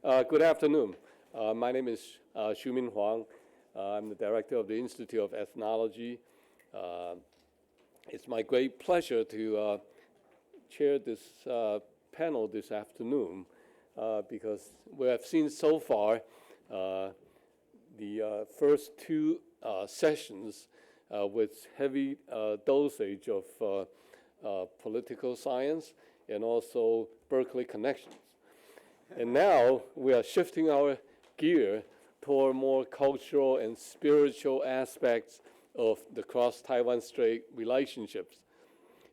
Good afternoon. My name is SHU-MIN Huang. I'm the director of the Institute of Ethnology. It's my great pleasure to chair this panel this afternoon because we have seen so far the first two sessions with heavy dosage of political science and also Berkeley connections. And now we are shifting our gear toward more cultural and spiritual aspects of the cross-Taiwan Strait relationships,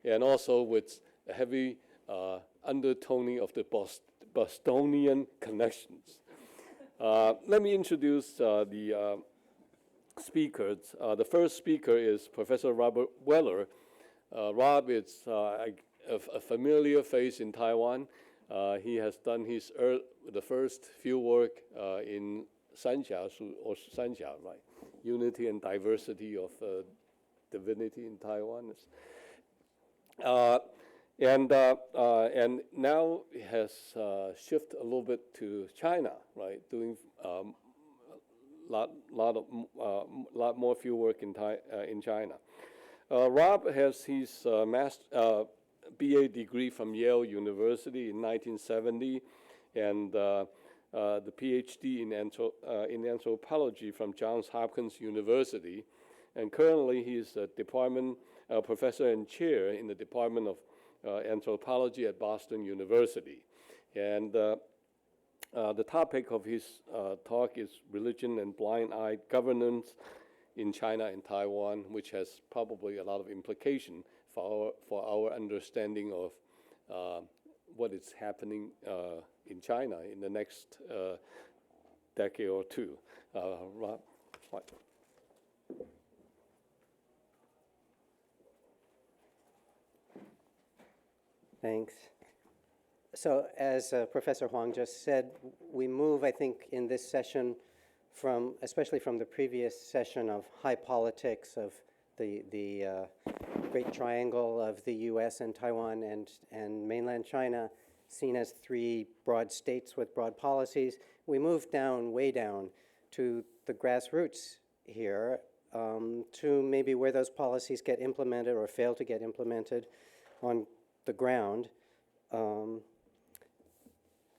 and also with a heavy undertoning of the Bostonian connections. Let me introduce the speakers. The first speaker is Professor Robert Weller. Rob is a familiar face in Taiwan. He has done the first field work in CHANG-HUI, or CHANG-HUI, right? Unity and Diversity of Divinity in Taiwan. And now he has shifted a little bit to China, right? Doing lot more field work in China. Rob has his BA degree from Yale University in 1970, and the PhD in anthropology from Johns Hopkins University. And currently he is a department professor and chair in the Department of Anthropology at Boston University. And the topic of his talk is Religion and Blind-Eyed Governance in China and Taiwan, which has probably a lot of implication for our understanding of what is happening in China in the next decade or two. Rob, what? Thanks. So as Professor Huang just said, we move, I think, in this session especially from the previous session of high politics of the Great Triangle of the US and Taiwan and mainland China, seen as three broad states with broad policies. We move down, way down, to the grassroots here, to maybe where those policies get implemented or fail to get implemented on the ground, and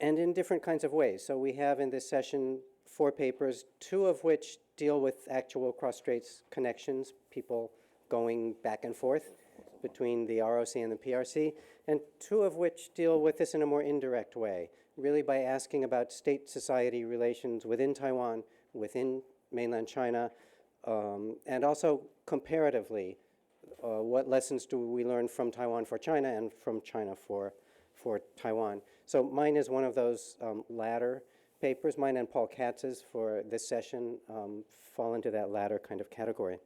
in different kinds of ways. So we have in this session 4 papers, 2 of which deal with actual cross-straits connections, people going back and forth between the ROC and the PRC, and 2 of which deal with this in a more indirect way, really by asking about state-society relations within Taiwan, within mainland China, and also comparatively, what lessons do we learn from Taiwan for China and from China for Taiwan. So mine is one of those latter papers. Mine and Paul Katz's for this session fall into that latter kind of category.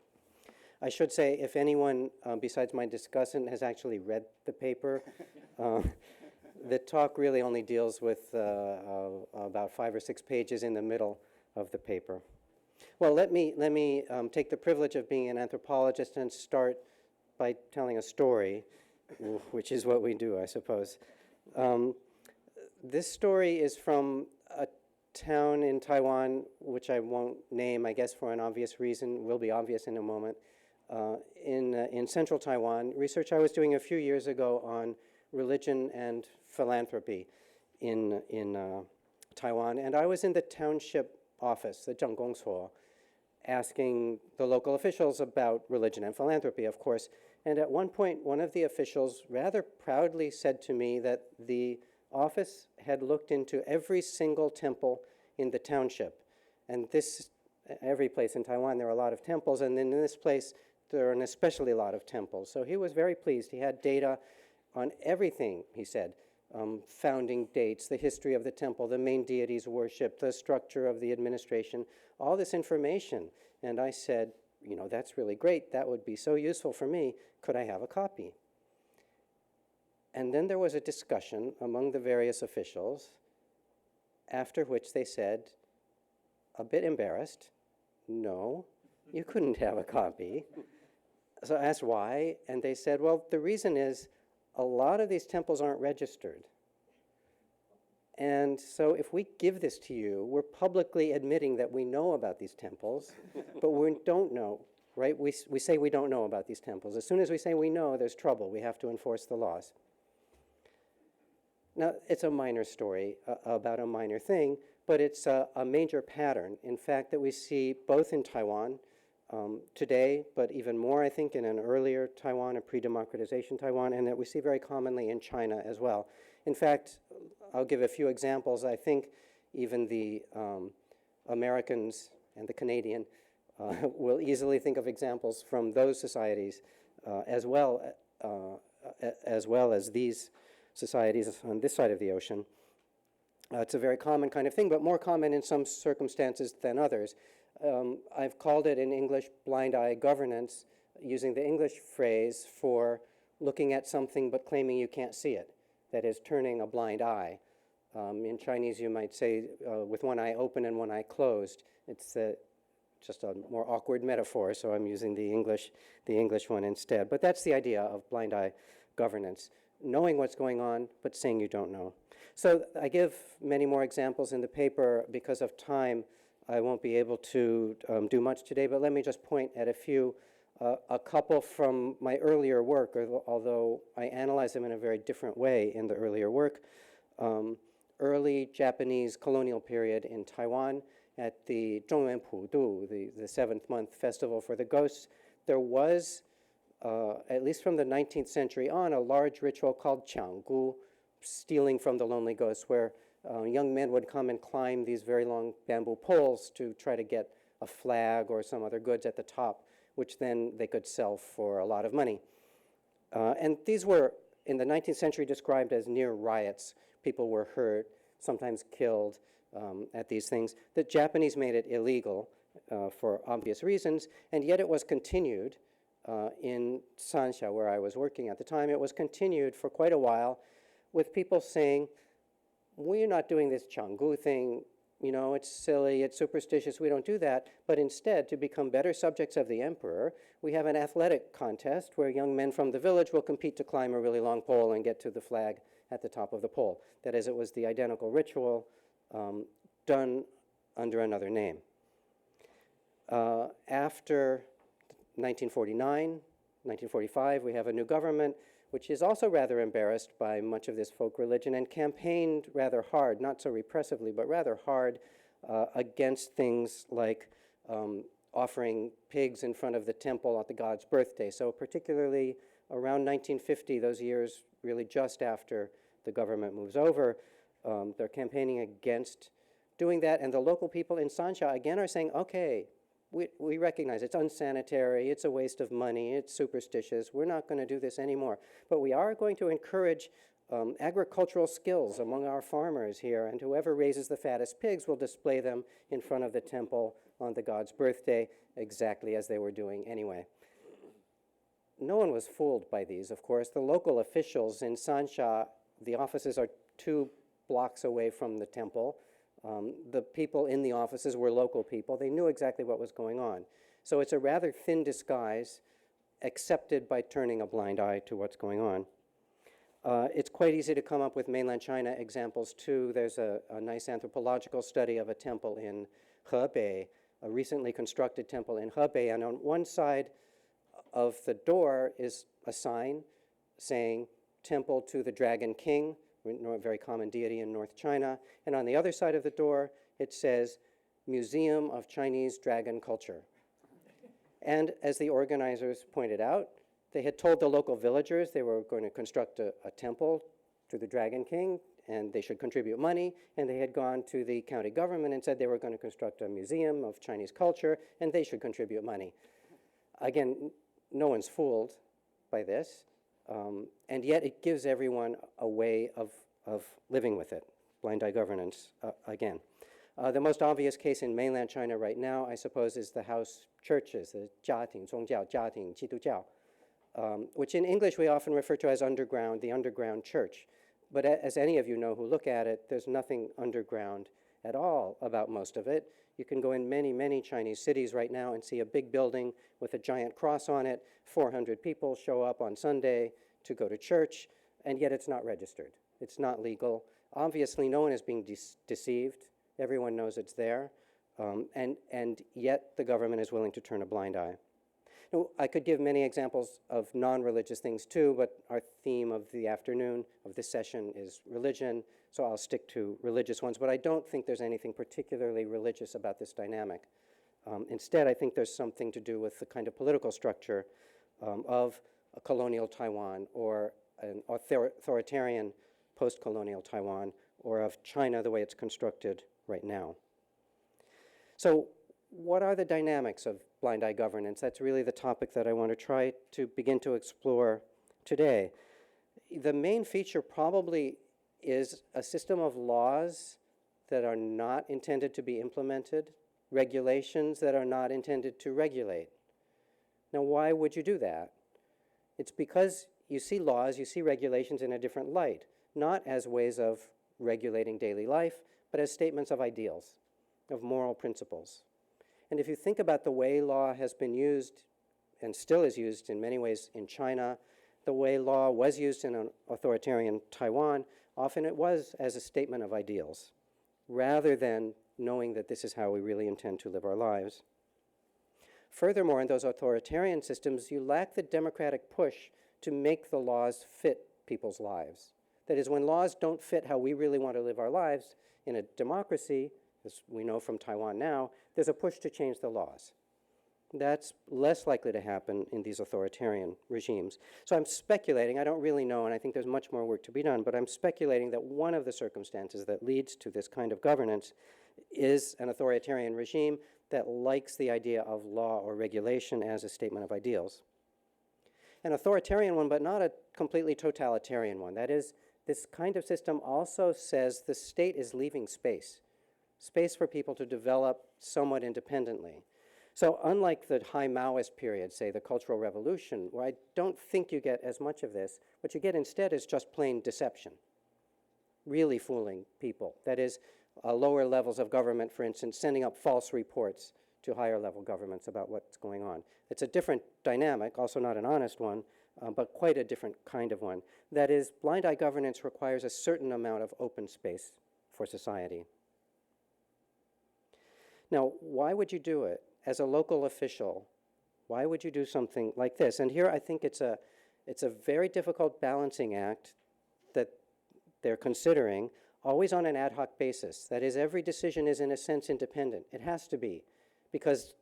I should say, if anyone besides my discussant has actually read the paper, the talk really only deals with about 5 or 6 pages in the middle of the paper. Well, let me take the privilege of being an anthropologist and start by telling a story, which is what we do, I suppose. This story is from a town in Taiwan, which I won't name, I guess for an obvious reason, will be obvious in a moment, in central Taiwan, research I was doing a few years ago on religion and philanthropy in Taiwan. And I was in the township office, the Zhenggongsuo, asking the local officials about religion and philanthropy, of course. And at one point, one of the officials rather proudly said to me that the office had looked into every single temple in the township. And every place in Taiwan, there are a lot of temples, and in this place, there are an especially lot of temples. So he was very pleased. He had data on everything, he said, founding dates, the history of the temple, the main deities worshipped, the structure of the administration, all this information. And I said, you know, that's really great. That would be so useful for me. Could I have a copy? And then there was a discussion among the various officials, after which they said, a bit embarrassed, no, you couldn't have a copy. So I asked why, and they said, well, the reason is a lot of these temples aren't registered. And so if we give this to you, we're publicly admitting that we know about these temples, but we don't know, right? We say we don't know about these temples. As soon as we say we know, there's trouble. We have to enforce the laws. Now, it's a minor story about a minor thing, but it's a major pattern, in fact, that we see both in Taiwan today, but even more, I think, in an earlier Taiwan, a pre-democratization Taiwan, and that we see very commonly in China as well. In fact, I'll give a few examples. I think even the Americans and the Canadian will easily think of examples from those societies as well as these societies on this side of the ocean. It's a very common kind of thing, but more common in some circumstances than others. I've called it in English blind eye governance, using the English phrase for looking at something but claiming you can't see it. That is, turning a blind eye. In Chinese, you might say with one eye open and one eye closed. It's just a more awkward metaphor, so I'm using the English one instead. But that's the idea of blind eye governance, knowing what's going on, but saying you don't know. So I give many more examples in the paper. Because of time, I won't be able to do much today, but let me just point at a few. A couple from my earlier work, although I analyze them in a very different way in the earlier work. Early Japanese colonial period in Taiwan at the Zhongyuan Pudu, the 7th month festival for the ghosts, there was, at least from the 19th century on, a large ritual called CHANG-HUI, stealing from the lonely ghosts, where young men would come and climb these very long bamboo poles to try to get a flag or some other goods at the top, which then they could sell for a lot of money. And these were, in the 19th century, described as near riots. People were hurt, sometimes killed at these things. The Japanese made it illegal for obvious reasons, and yet it was continued in Sansha, where I was working at the time. It was continued for quite a while with people saying, we're not doing this Chang-HUI thing, you know, it's silly, it's superstitious, we don't do that. But instead, to become better subjects of the emperor, we have an athletic contest where young men from the village will compete to climb a really long pole and get to the flag at the top of the pole. That is, it was the identical ritual done under another name. After 1949, 1945, we have a new government, which is also rather embarrassed by much of this folk religion and campaigned rather hard, not so repressively, but rather hard against things like offering pigs in front of the temple at the god's birthday. So particularly around 1950, those years really just after the government moves over, they're campaigning against doing that. And the local people in Sansha, again, are saying, okay, we recognize it's unsanitary, it's a waste of money, it's superstitious, we're not going to do this anymore. But we are going to encourage agricultural skills among our farmers here, and whoever raises the fattest pigs will display them in front of the temple on the god's birthday, exactly as they were doing anyway. No one was fooled by these, of course. The local officials in Sansha, the offices are 2 blocks away from the temple. The people in the offices were local people. They knew exactly what was going on. So it's a rather thin disguise accepted by turning a blind eye to what's going on. It's quite easy to come up with mainland China examples too. There's a nice anthropological study of a temple in Hebei, a recently constructed temple in Hebei, and on one side of the door is a sign saying Temple to the Dragon King, a very common deity in North China. And on the other side of the door, it says, Museum of Chinese Dragon Culture. And as the organizers pointed out, they had told the local villagers they were going to construct a temple to the Dragon King, and they should contribute money. And they had gone to the county government and said they were going to construct a museum of Chinese culture, and they should contribute money. Again, no one's fooled by this. And yet it gives everyone a way of living with it, blind eye governance again. The most obvious case in mainland China right now, I suppose, is the house churches, the 家庭宗教, 家庭基督教, which in English we often refer to as underground, the underground church. But as any of you know who look at it, there's nothing underground at all about most of it. You can go in many, many Chinese cities right now and see a big building with a giant cross on it. 400 people show up on Sunday to go to church, and yet it's not registered. It's not legal. Obviously, no one is being deceived. Everyone knows it's there. And yet the government is willing to turn a blind eye. Now, I could give many examples of non-religious things too, but our theme of the afternoon of this session is religion, so I'll stick to religious ones. But I don't think there's anything particularly religious about this dynamic. Instead, I think there's something to do with the kind of political structure of a colonial Taiwan, or an authoritarian post-colonial Taiwan, or of China the way it's constructed right now. So what are the dynamics of blind eye governance? That's really the topic that I want to try to begin to explore today. The main feature probably is a system of laws that are not intended to be implemented, regulations that are not intended to regulate. Now, why would you do that? It's because you see laws, you see regulations in a different light, not as ways of regulating daily life, but as statements of ideals, of moral principles. And if you think about the way law has been used and still is used in many ways in China, the way law was used in an authoritarian Taiwan, often it was as a statement of ideals, rather than knowing that this is how we really intend to live our lives. Furthermore, in those authoritarian systems, you lack the democratic push to make the laws fit people's lives. That is, when laws don't fit how we really want to live our lives in a democracy, as we know from Taiwan now, there's a push to change the laws. That's less likely to happen in these authoritarian regimes. So I'm speculating, I don't really know, and I think there's much more work to be done, but I'm speculating that one of the circumstances that leads to this kind of governance is an authoritarian regime that likes the idea of law or regulation as a statement of ideals. An authoritarian one, but not a completely totalitarian one. That is, this kind of system also says the state is leaving space for people to develop somewhat independently. So unlike the high Maoist period, say the Cultural Revolution, where I don't think you get as much of this, what you get instead is just plain deception, really fooling people. That is, lower levels of government, for instance, sending up false reports to higher level governments about what's going on. It's a different dynamic, also not an honest one, but quite a different kind of one. That is, blind eye governance requires a certain amount of open space for society. Now, why would you do it? As a local official, why would you do something like this? And here I think it's a very difficult balancing act that they're considering, always on an ad hoc basis. That is, every decision is in a sense independent. It has to be, because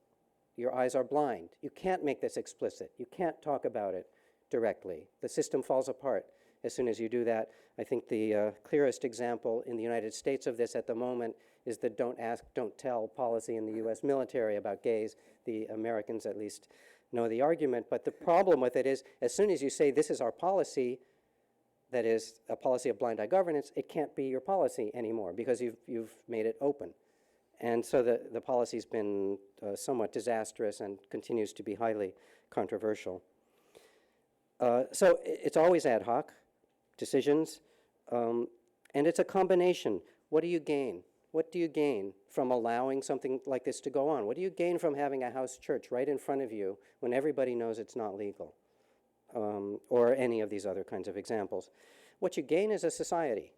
your eyes are blind. You can't make this explicit. You can't talk about it directly. The system falls apart as soon as you do that. I think the clearest example in the United States of this at the moment is the don't ask, don't tell policy in the US military about gays. The Americans at least know the argument, but the problem with it is as soon as you say this is our policy, that is a policy of blind eye governance, it can't be your policy anymore because you've made it open. And so the policy's been somewhat disastrous and continues to be highly controversial. So it's always ad hoc decisions, and it's a combination. What do you gain? What do you gain from allowing something like this to go on? What do you gain from having a house church right in front of you when everybody knows it's not legal? Or any of these other kinds of examples. What you gain is a society.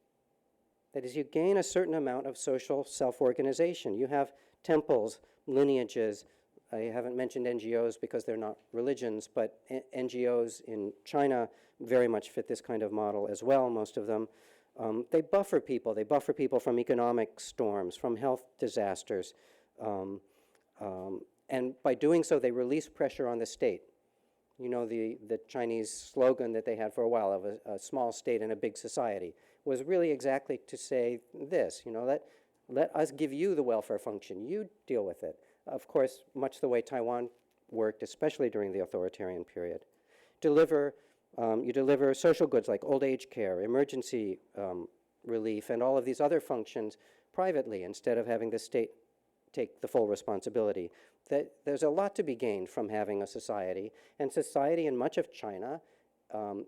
That is, you gain a certain amount of social self-organization. You have temples, lineages. I haven't mentioned NGOs because they're not religions, but NGOs in China very much fit this kind of model as well, most of them. They buffer people. They buffer people from economic storms, from health disasters. And by doing so, they release pressure on the state. You know, the Chinese slogan that they had for a while of a small state and a big society was really exactly to say this, you know, let us give you the welfare function. You deal with it. Of course, much the way Taiwan worked, especially during the authoritarian period. You deliver social goods like old age care, emergency relief, and all of these other functions privately instead of having the state take the full responsibility. There's a lot to be gained from having a society, and society in much of China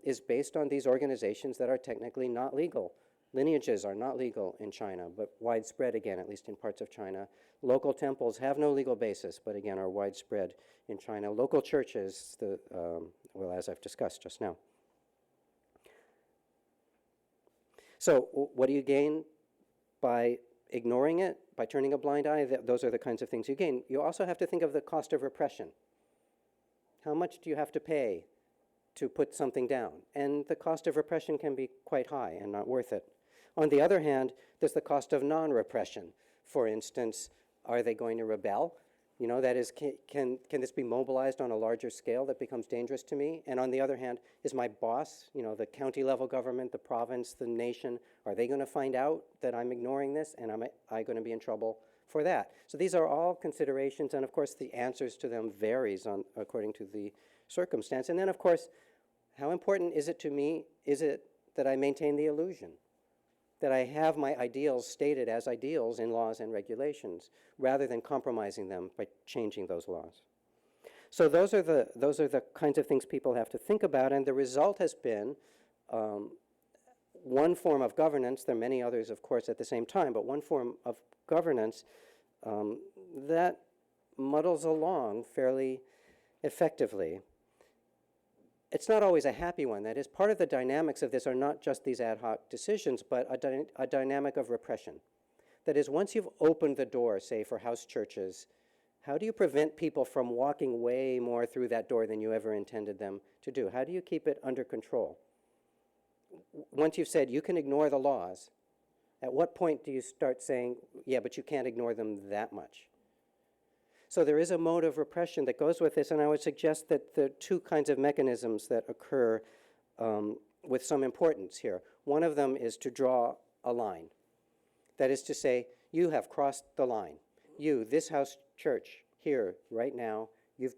is based on these organizations that are technically not legal. Lineages are not legal in China, but widespread again, at least in parts of China. Local temples have no legal basis, but again are widespread in China. Local churches, well, as I've discussed just now. So what do you gain by ignoring it, by turning a blind eye? Those are the kinds of things you gain. You also have to think of the cost of repression. How much do you have to pay to put something down? And the cost of repression can be quite high and not worth it. On the other hand, there's the cost of non-repression. For instance, are they going to rebel? You know, that is, can this be mobilized on a larger scale that becomes dangerous to me? And on the other hand, is my boss, you know, the county level government, the province, the nation, are they going to find out that I'm ignoring this, and am I going to be in trouble for that? So these are all considerations, and of course the answers to them varies according to the circumstance. And then of course, how important is it to me, is it that I maintain the illusion? That I have my ideals stated as ideals in laws and regulations, rather than compromising them by changing those laws. So those are the kinds of things people have to think about, and the result has been one form of governance. There are many others, of course, at the same time, but one form of governance that muddles along fairly effectively. It's not always a happy one. That is, part of the dynamics of this are not just these ad hoc decisions, but a dynamic of repression. That is, once you've opened the door, say, for house churches, how do you prevent people from walking way more through that door than you ever intended them to do? How do you keep it under control? Once you've said you can ignore the laws, at what point do you start saying, yeah, but you can't ignore them that much? So there is a mode of repression that goes with this, and I would suggest that there are two kinds of mechanisms that occur with some importance here. One of them is to draw a line. That is to say, you have crossed the line. You, this house church, here, right now, you've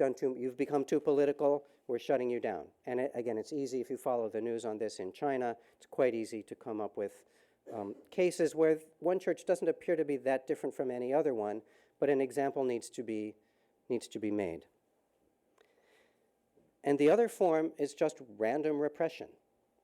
become too political, we're shutting you down. And again, it's easy if you follow the news on this in China, it's quite easy to come up with cases where one church doesn't appear to be that different from any other one, but an example needs to be made. And the other form is just random repression.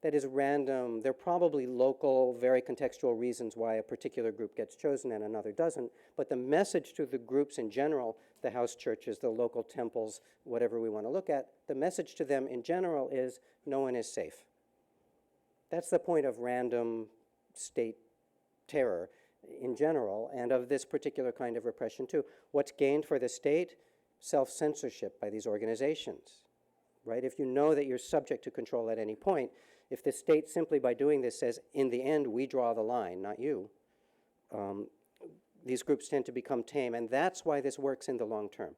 That is random. There are probably local, very contextual reasons why a particular group gets chosen and another doesn't, but the message to the groups in general, the house churches, the local temples, whatever we want to look at, the message to them in general is no one is safe. That's the point of random state terror in general, and of this particular kind of repression too. What's gained for the state? Self-censorship by these organizations, right? If you know that you're subject to control at any point, if the state simply by doing this says, in the end, we draw the line, not you, these groups tend to become tame, and that's why this works in the long term.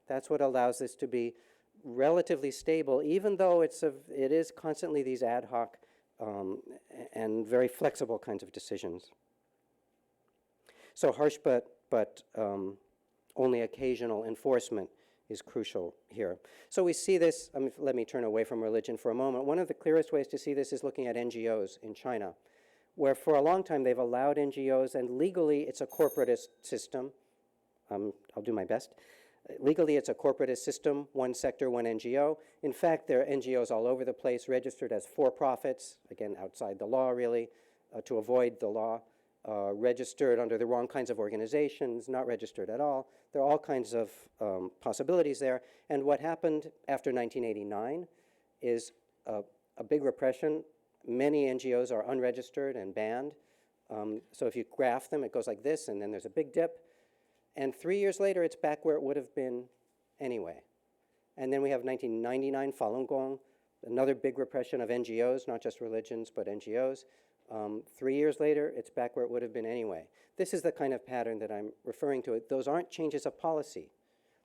That's what allows this to be relatively stable, even though it is constantly these ad hoc and very flexible kinds of decisions. So harsh but only occasional enforcement is crucial here. So we see this, let me turn away from religion for a moment. One of the clearest ways to see this is looking at NGOs in China, where for a long time they've allowed NGOs, and legally it's a corporatist system. I'll do my best. Legally it's a corporatist system, one sector, one NGO. In fact, there are NGOs all over the place registered as for-profits, again, outside the law really, to avoid the law. Registered under the wrong kinds of organizations, not registered at all. There are all kinds of possibilities there. And what happened after 1989 is a big repression. Many NGOs are unregistered and banned. So if you graph them, it goes like this, and then there's a big dip. And 3 years later, it's back where it would have been anyway. And then we have 1999, Falun Gong, another big repression of NGOs, not just religions, but NGOs. 3 years later, it's back where it would have been anyway. This is the kind of pattern that I'm referring to. Those aren't changes of policy.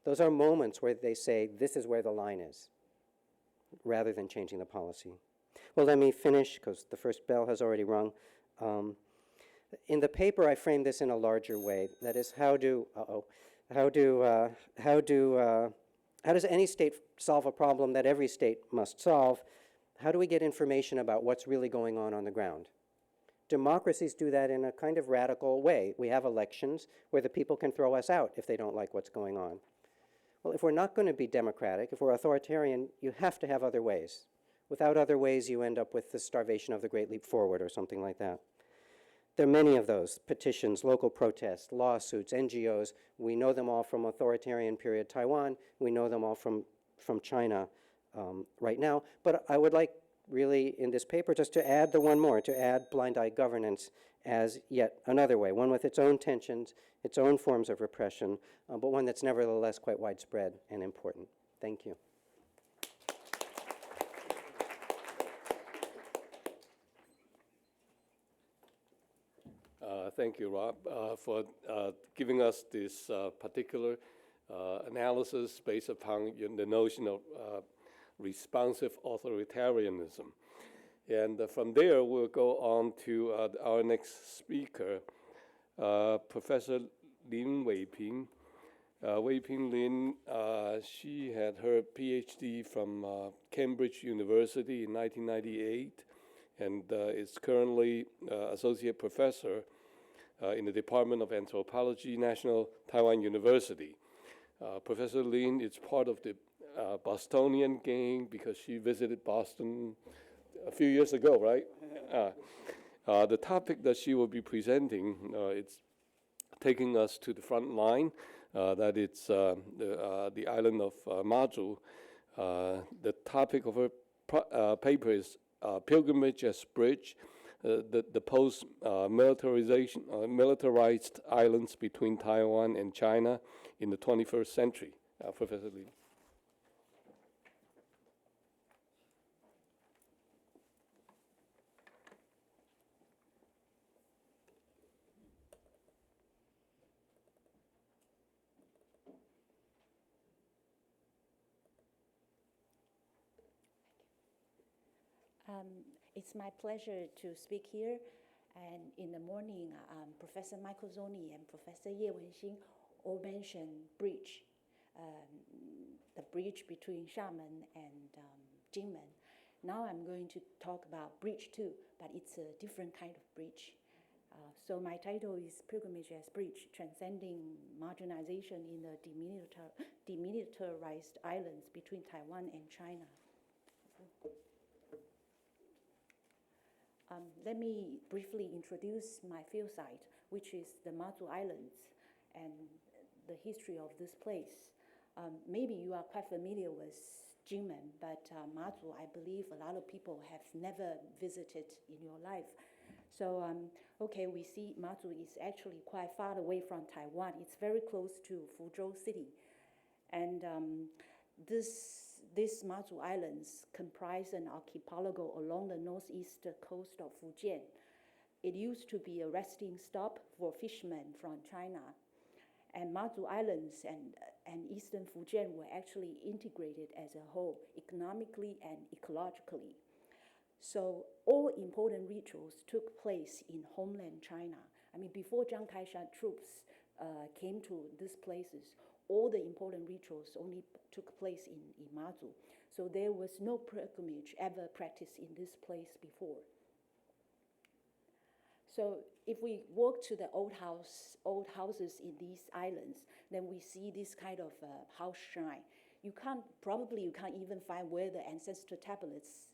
Those are moments where they say, this is where the line is, rather than changing the policy. Well, let me finish, because the first bell has already rung. In the paper, I frame this in a larger way. That is, how does any state solve a problem that every state must solve? How do we get information about what's really going on the ground? Democracies do that in a kind of radical way. We have elections where the people can throw us out if they don't like what's going on. Well, if we're not going to be democratic, if we're authoritarian, you have to have other ways. Without other ways, you end up with the starvation of the Great Leap Forward or something like that. There are many of those: petitions, local protests, lawsuits, NGOs. We know them all from authoritarian period Taiwan. We know them all from China right now. But I would like really in this paper just to add the one more, to add blind eye governance as yet another way, one with its own tensions, its own forms of repression, but one that's nevertheless quite widespread and important. Thank you. Thank you, Rob, for giving us this particular analysis based upon the notion of responsive authoritarianism. And from there, we'll go on to our next speaker, Professor Lin Wei-Ping. Wei-Ping Lin, she had her PhD from Cambridge University in 1998 and is currently Associate Professor in the Department of Anthropology, National Taiwan University. Professor Lin is part of the Bostonian gang because she visited Boston a few years ago, right? The topic that she will be presenting, it's taking us to the front line, that it's the island of Mazu. The topic of her paper is Pilgrimage as Bridge, the post-militarized islands between Taiwan and China in the 21st century. Professor Lee. It's my pleasure to speak here. And in the morning, Professor Michael Zoni and Professor Ye Wenxing all mentioned bridge, the bridge between SHU-MIN and Jinmen. Now I'm going to talk about bridge too, but it's a different kind of bridge. So my title is Pilgrimage as Bridge, Transcending Marginalization in the Demilitarized Islands Between Taiwan and China. Let me briefly introduce my field site, which is the Mazu Islands, and the history of this place. Maybe you are quite familiar with Jinmen, but Mazu, I believe a lot of people have never visited in your life. So, okay, we see Mazu is actually quite far away from Taiwan. It's very close to Fuzhou City. And these Mazu Islands comprise an archipelago along the northeast coast of Fujian. It used to be a resting stop for fishermen from China. And Mazu Islands and eastern Fujian were actually integrated as a whole, economically and ecologically. So all important rituals took place in homeland China. I mean, before Chiang Kai-shek troops came to these places, all the important rituals only took place in Mazu. So there was no pilgrimage ever practiced in this place before. So if we walk to the old houses in these islands, then we see this kind of house shrine. You can't even find where the ancestor tablets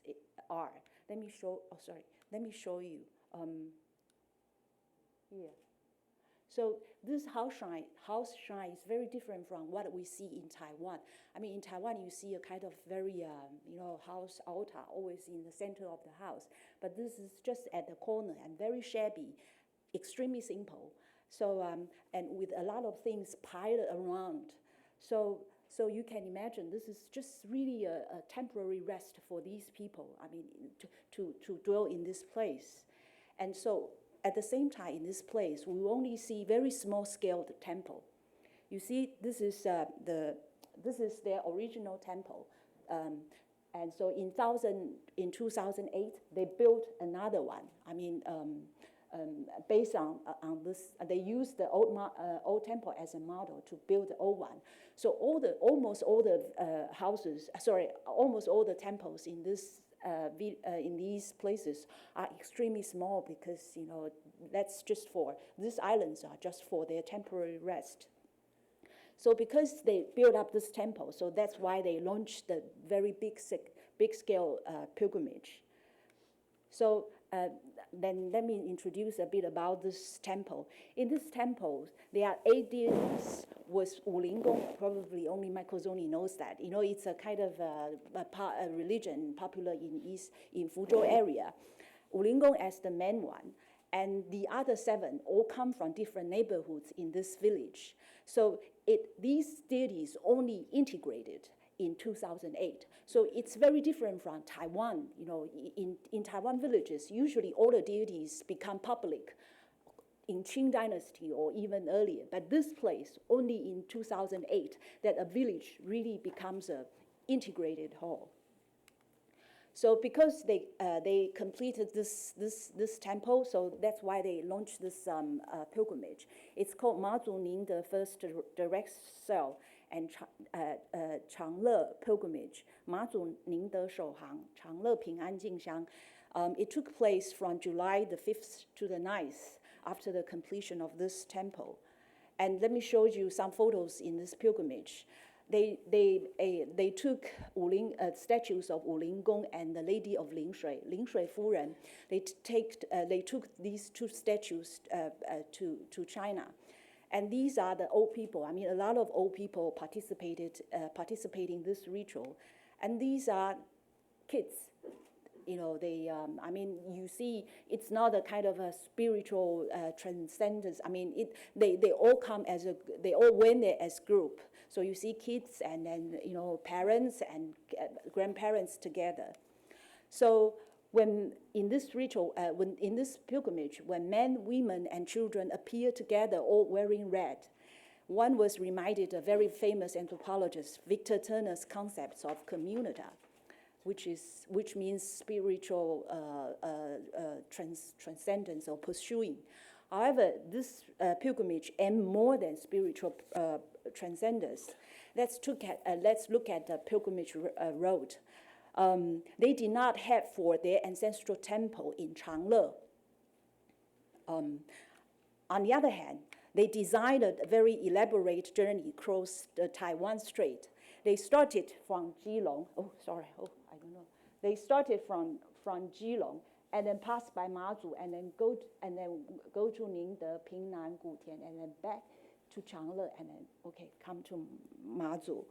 are. Let me show you. Here. So this house shrine is very different from what we see in Taiwan. I mean, in Taiwan, you see a kind of very, house altar always in the center of the house. But this is just at the corner and very shabby, extremely simple. So, and with a lot of things piled around. So you can imagine this is just really a temporary rest for these people. I mean, to dwell in this place. And so at the same time, in this place, we only see very small-scaled temple. You see, this is their original temple, and so in 2008, they built another one. I mean, based on this, they used the old temple as a model to build the old one. So almost all the temples in this. In these places are extremely small because, these islands are just for their temporary rest. So because they built up this temple, so that's why they launched the very big scale pilgrimage. So then let me introduce a bit about this temple. In this temple, there are 8 deities was Wulingong. Probably only Michael Zoni knows that. You know, it's a kind of a religion popular in Fuzhou area. Wulingong as the main one, and the other 7 all come from different neighborhoods in this village. So these deities only integrated in 2008. So it's very different from Taiwan. You know, in Taiwan villages, usually all the deities become public in Qing dynasty or even earlier. But this place, only in 2008, that a village really becomes an integrated whole. So because they completed this temple, so that's why they launched this pilgrimage. It's called Mazu Ning, the first direct cell, and Changle pilgrimage. Mazu Ning de Shouhang, Changle Ping An Jing Xiang. It took place from July the 5th to the 9th after the completion of this temple. And let me show you some photos in this pilgrimage. They took statues of Wulingong and the Lady of Lingshui Furen. They took these 2 statues to China. And these are the old people. I mean, a lot of old people participating in this ritual. And these are kids. You know, I mean, you see, it's not a kind of a spiritual transcendence. I mean, they all they all went there as group. So you see kids and then, you know, parents and grandparents together. So when in this ritual, in this pilgrimage, when men, women, and children appear together all wearing red, one was reminded a very famous anthropologist, Victor Turner's concepts of communita, which means spiritual transcendence or pursuing. However, this pilgrimage aimed more than spiritual transcendence. Let's look at the pilgrimage road. They did not head for their ancestral temple in Changle. On the other hand, they designed a very elaborate journey across the Taiwan Strait. They started from Keelung. They started from Keelung and then passed by Mazu and then go to Ningde, Pingnan, Gutian, and then back to Changle and then come to Mazu.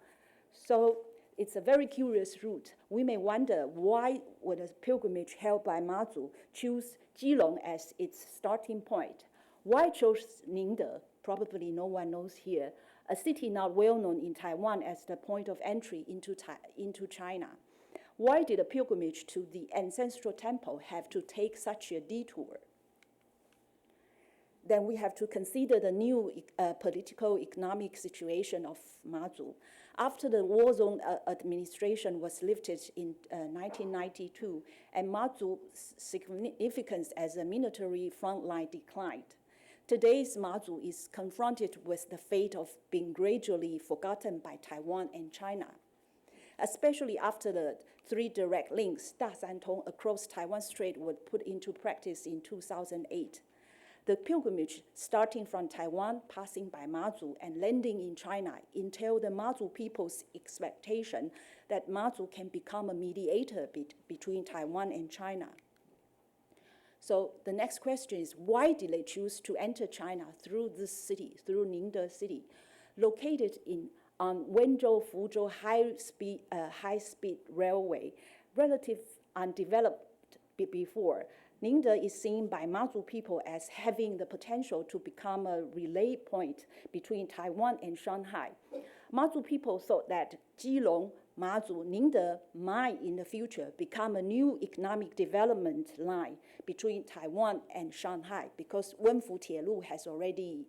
So it's a very curious route. We may wonder why would a pilgrimage held by Mazu choose Keelung as its starting point? Why chose Ningde? Probably no one knows here. A city not well known in Taiwan as the point of entry into China. Why did a pilgrimage to the ancestral temple have to take such a detour? Then we have to consider the new political economic situation of Mazu. After the war zone administration was lifted in 1992, and Mazu's significance as a military frontline declined. Today's Mazu is confronted with the fate of being gradually forgotten by Taiwan and China, especially after the 3 direct links, Dasantong, across Taiwan Strait were put into practice in 2008. The pilgrimage, starting from Taiwan, passing by Mazu, and landing in China, entailed the Mazu people's expectation that Mazu can become a mediator between Taiwan and China. So the next question is, why did they choose to enter China through this city, through Ningde city, located on Wenzhou-Fuzhou high-speed railway, relatively undeveloped before? Ningde is seen by Mazu people as having the potential to become a relay point between Taiwan and Shanghai. Mazu people thought that Keelung, Mazu, Ningde might in the future become a new economic development line between Taiwan and Shanghai because Wenfu Tielu has already,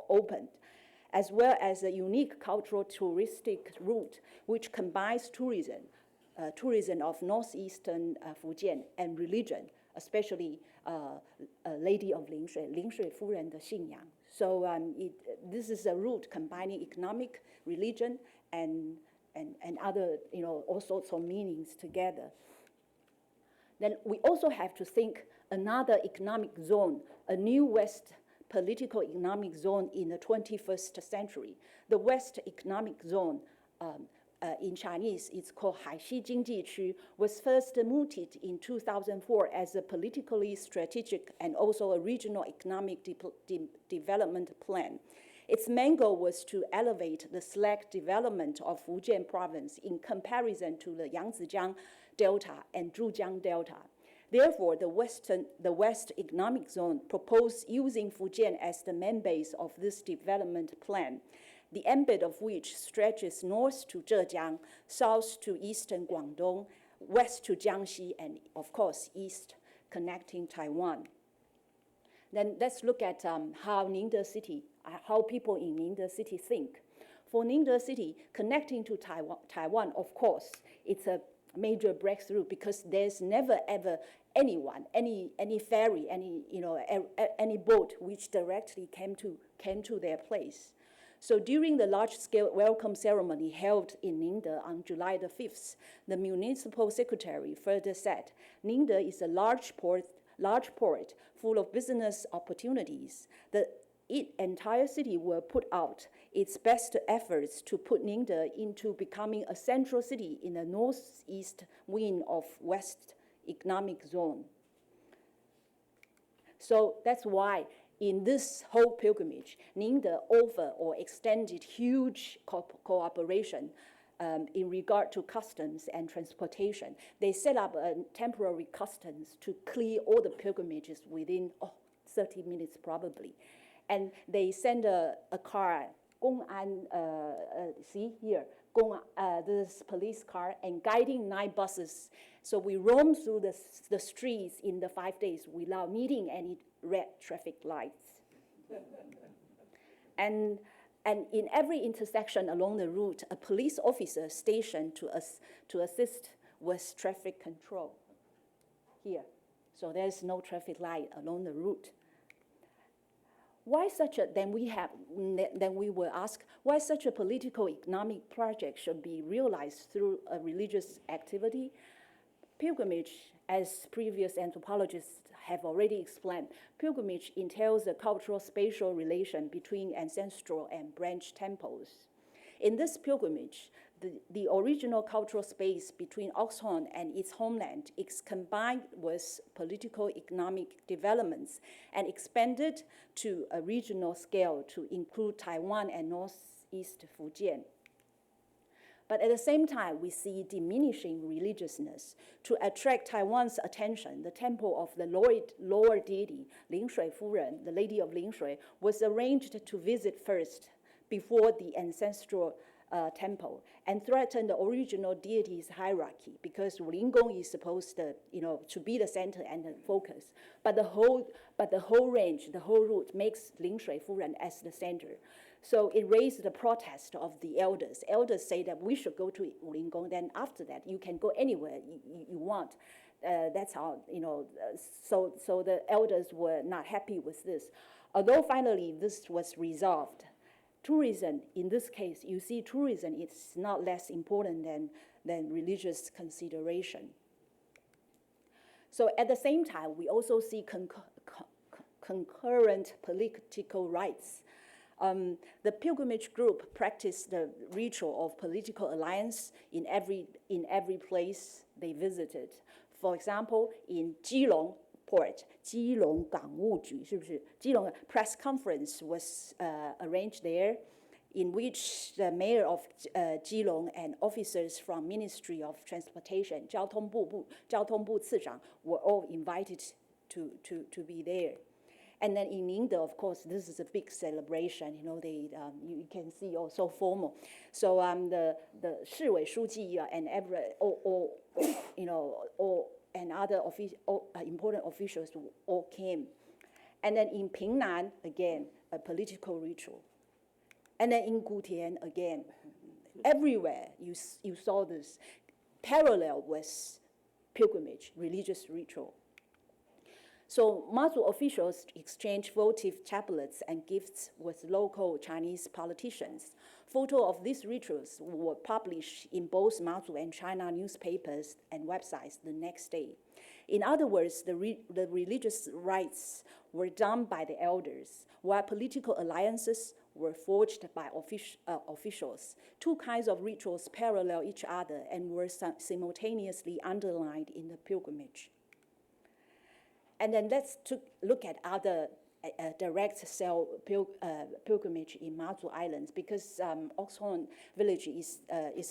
opened, as well as a unique cultural touristic route which combines tourism of northeastern Fujian and religion, especially Lady of Lingshui Furen de Xinyang. So this is a route combining economic, religion, and other, all sorts of meanings together. Then we also have to think another economic zone, a new West political economic zone in the 21st century. The West economic zone, in Chinese, it's called Haixi Jingji-Qu, was first mooted in 2004 as a politically strategic and also a regional economic development plan. Its main goal was to elevate the select development of Fujian province in comparison to the Yangtze Delta and Zhujiang Delta. Therefore, the West Economic Zone proposed using Fujian as the main base of this development plan, the ambit of which stretches north to Zhejiang, south to eastern Guangdong, west to Jiangxi, and of course, east connecting Taiwan. Then let's look at how Ningde City, how people in Ningde City think. For Ningde City, connecting to Taiwan, of course, it's a major breakthrough because there's never ever anyone, any ferry, any boat which directly came to their place. So during the large-scale welcome ceremony held in Ningde on July the 5th, the municipal secretary further said, Ningde is a large port full of business opportunities. The entire city will put out its best efforts to put Ningde into becoming a central city in the northeast wing of West Economic Zone. So that's why in this whole pilgrimage, Ningde offered or extended huge cooperation in regard to customs and transportation. They set up a temporary customs to clear all the pilgrimages within 30 minutes probably. And they send a car, see here, this police car, and guiding 9 buses. So we roam through the streets in the 5 days without meeting any red traffic lights. And in every intersection along the route, a police officer stationed to assist with traffic control here. So there's no traffic light along the route. Why such a, then we will ask, why such a political economic project should be realized through a religious activity? Pilgrimage, as previous anthropologists have already explained, pilgrimage entails a cultural spatial relation between ancestral and branch temples. In this pilgrimage, the original cultural space between Oxhorn and its homeland is combined with political economic developments and expanded to a regional scale to include Taiwan and northeast Fujian. But at the same time, we see diminishing religiousness. To attract Taiwan's attention, the temple of the lower deity, Lingshui Furen, the Lady of Lingshui, was arranged to visit first before the ancestral temple and threaten the original deity's hierarchy because Wulingong is supposed to, to be the center and the focus. But the whole range, the whole route makes Lingshui Furen as the center. So it raised the protest of the elders. Elders say that we should go to Wulingong, then after that you can go anywhere you want. That's how, so the elders were not happy with this. Although finally this was resolved, tourism, in this case, you see tourism is not less important than religious consideration. So at the same time, we also see concurrent political rights. The pilgrimage group practiced the ritual of political alliance in every place they visited. For example, in Keelung Port, Keelung Gangwuju, 是不是? Keelung press conference was arranged there, in which the mayor of Keelung and officers from Ministry of Transportation, 交通部次长, were all invited to be there. And then in Ningde, of course, this is a big celebration. You can see also formal. So the 市委书记 and and other important officials all came. And then in Pingnan, again, a political ritual. And then in Gutian, again, everywhere you saw this parallel with pilgrimage, religious ritual. So Mazu officials exchanged votive chaplets and gifts with local Chinese politicians. Photos of these rituals were published in both Mazu and China newspapers and websites the next day. In other words, the religious rites were done by the elders, while political alliances were forged by officials. Two kinds of rituals parallel each other and were simultaneously underlined in the pilgrimage. And then let's look at other a direct pilgrimage in Mazu Islands, because Oxhorn village is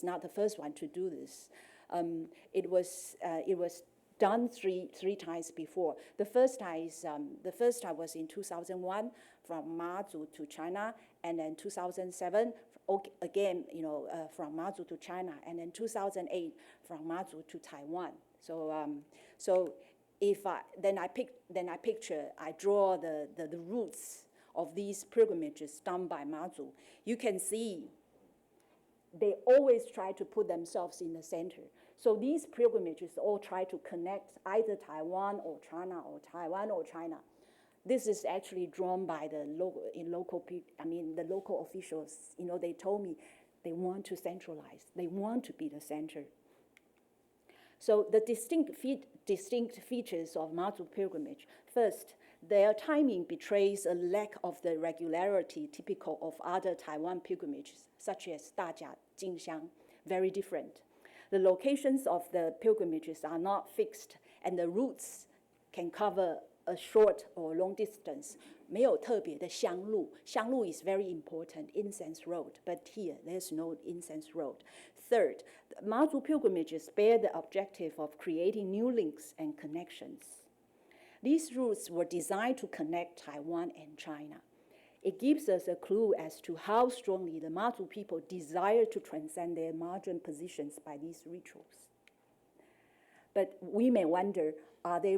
not the first one to do this. It was done three times before. The first time was in 2001 from Mazu to China, and then 2007 again, from Mazu to China, and then 2008 from Mazu to Taiwan. So if I draw the routes of these pilgrimages done by Mazu, you can see they always try to put themselves in the center. So these pilgrimages all try to connect either Taiwan or China, or Taiwan or China. This is actually drawn by the local officials. They told me they want to centralize. They want to be the center. So the distinct features of Mazu pilgrimage. First, their timing betrays a lack of the regularity typical of other Taiwan pilgrimages, such as Dajia, Jingxiang, very different. The locations of the pilgrimages are not fixed, and the routes can cover a short or long distance. 没有特别的乡路. 乡路 is very important, incense road, but here there's no incense road. Third, the Mazu pilgrimages bear the objective of creating new links and connections. These routes were designed to connect Taiwan and China. It gives us a clue as to how strongly the Mazu people desire to transcend their margin positions by these rituals. But we may wonder, are they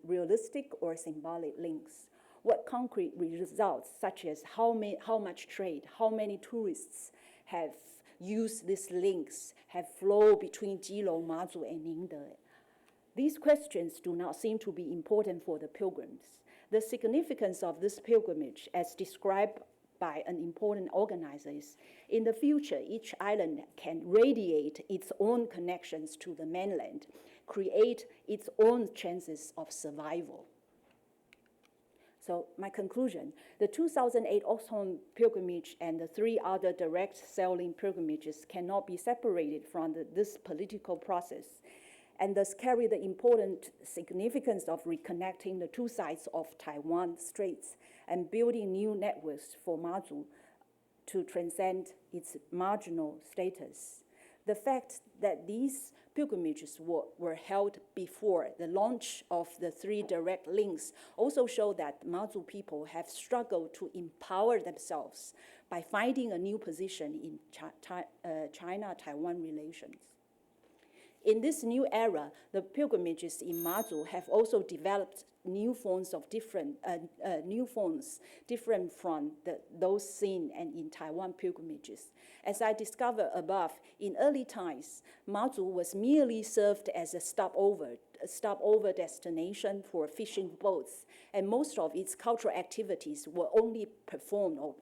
realistic or symbolic links? What concrete results, such as how much trade, how many tourists have used these links, have flowed between Keelung, Mazu, and Ningde? These questions do not seem to be important for the pilgrims. The significance of this pilgrimage, as described by an important organizer, is in the future, each island can radiate its own connections to the mainland, create its own chances of survival. So my conclusion, the 2008 Oxhorn pilgrimage and the 3 other direct sailing pilgrimages cannot be separated from this political process, and thus carry the important significance of reconnecting the 2 sides of Taiwan Straits and building new networks for Mazu to transcend its marginal status. The fact that these pilgrimages were held before the launch of the 3 direct links also show that Mazu people have struggled to empower themselves by finding a new position in China-Taiwan relations. In this new era, the pilgrimages in Mazu have also developed new forms different from those seen and in Taiwan pilgrimages. As I discovered above, in early times, Mazu was merely served as a stopover destination for fishing boats, and most of its cultural activities were only performed or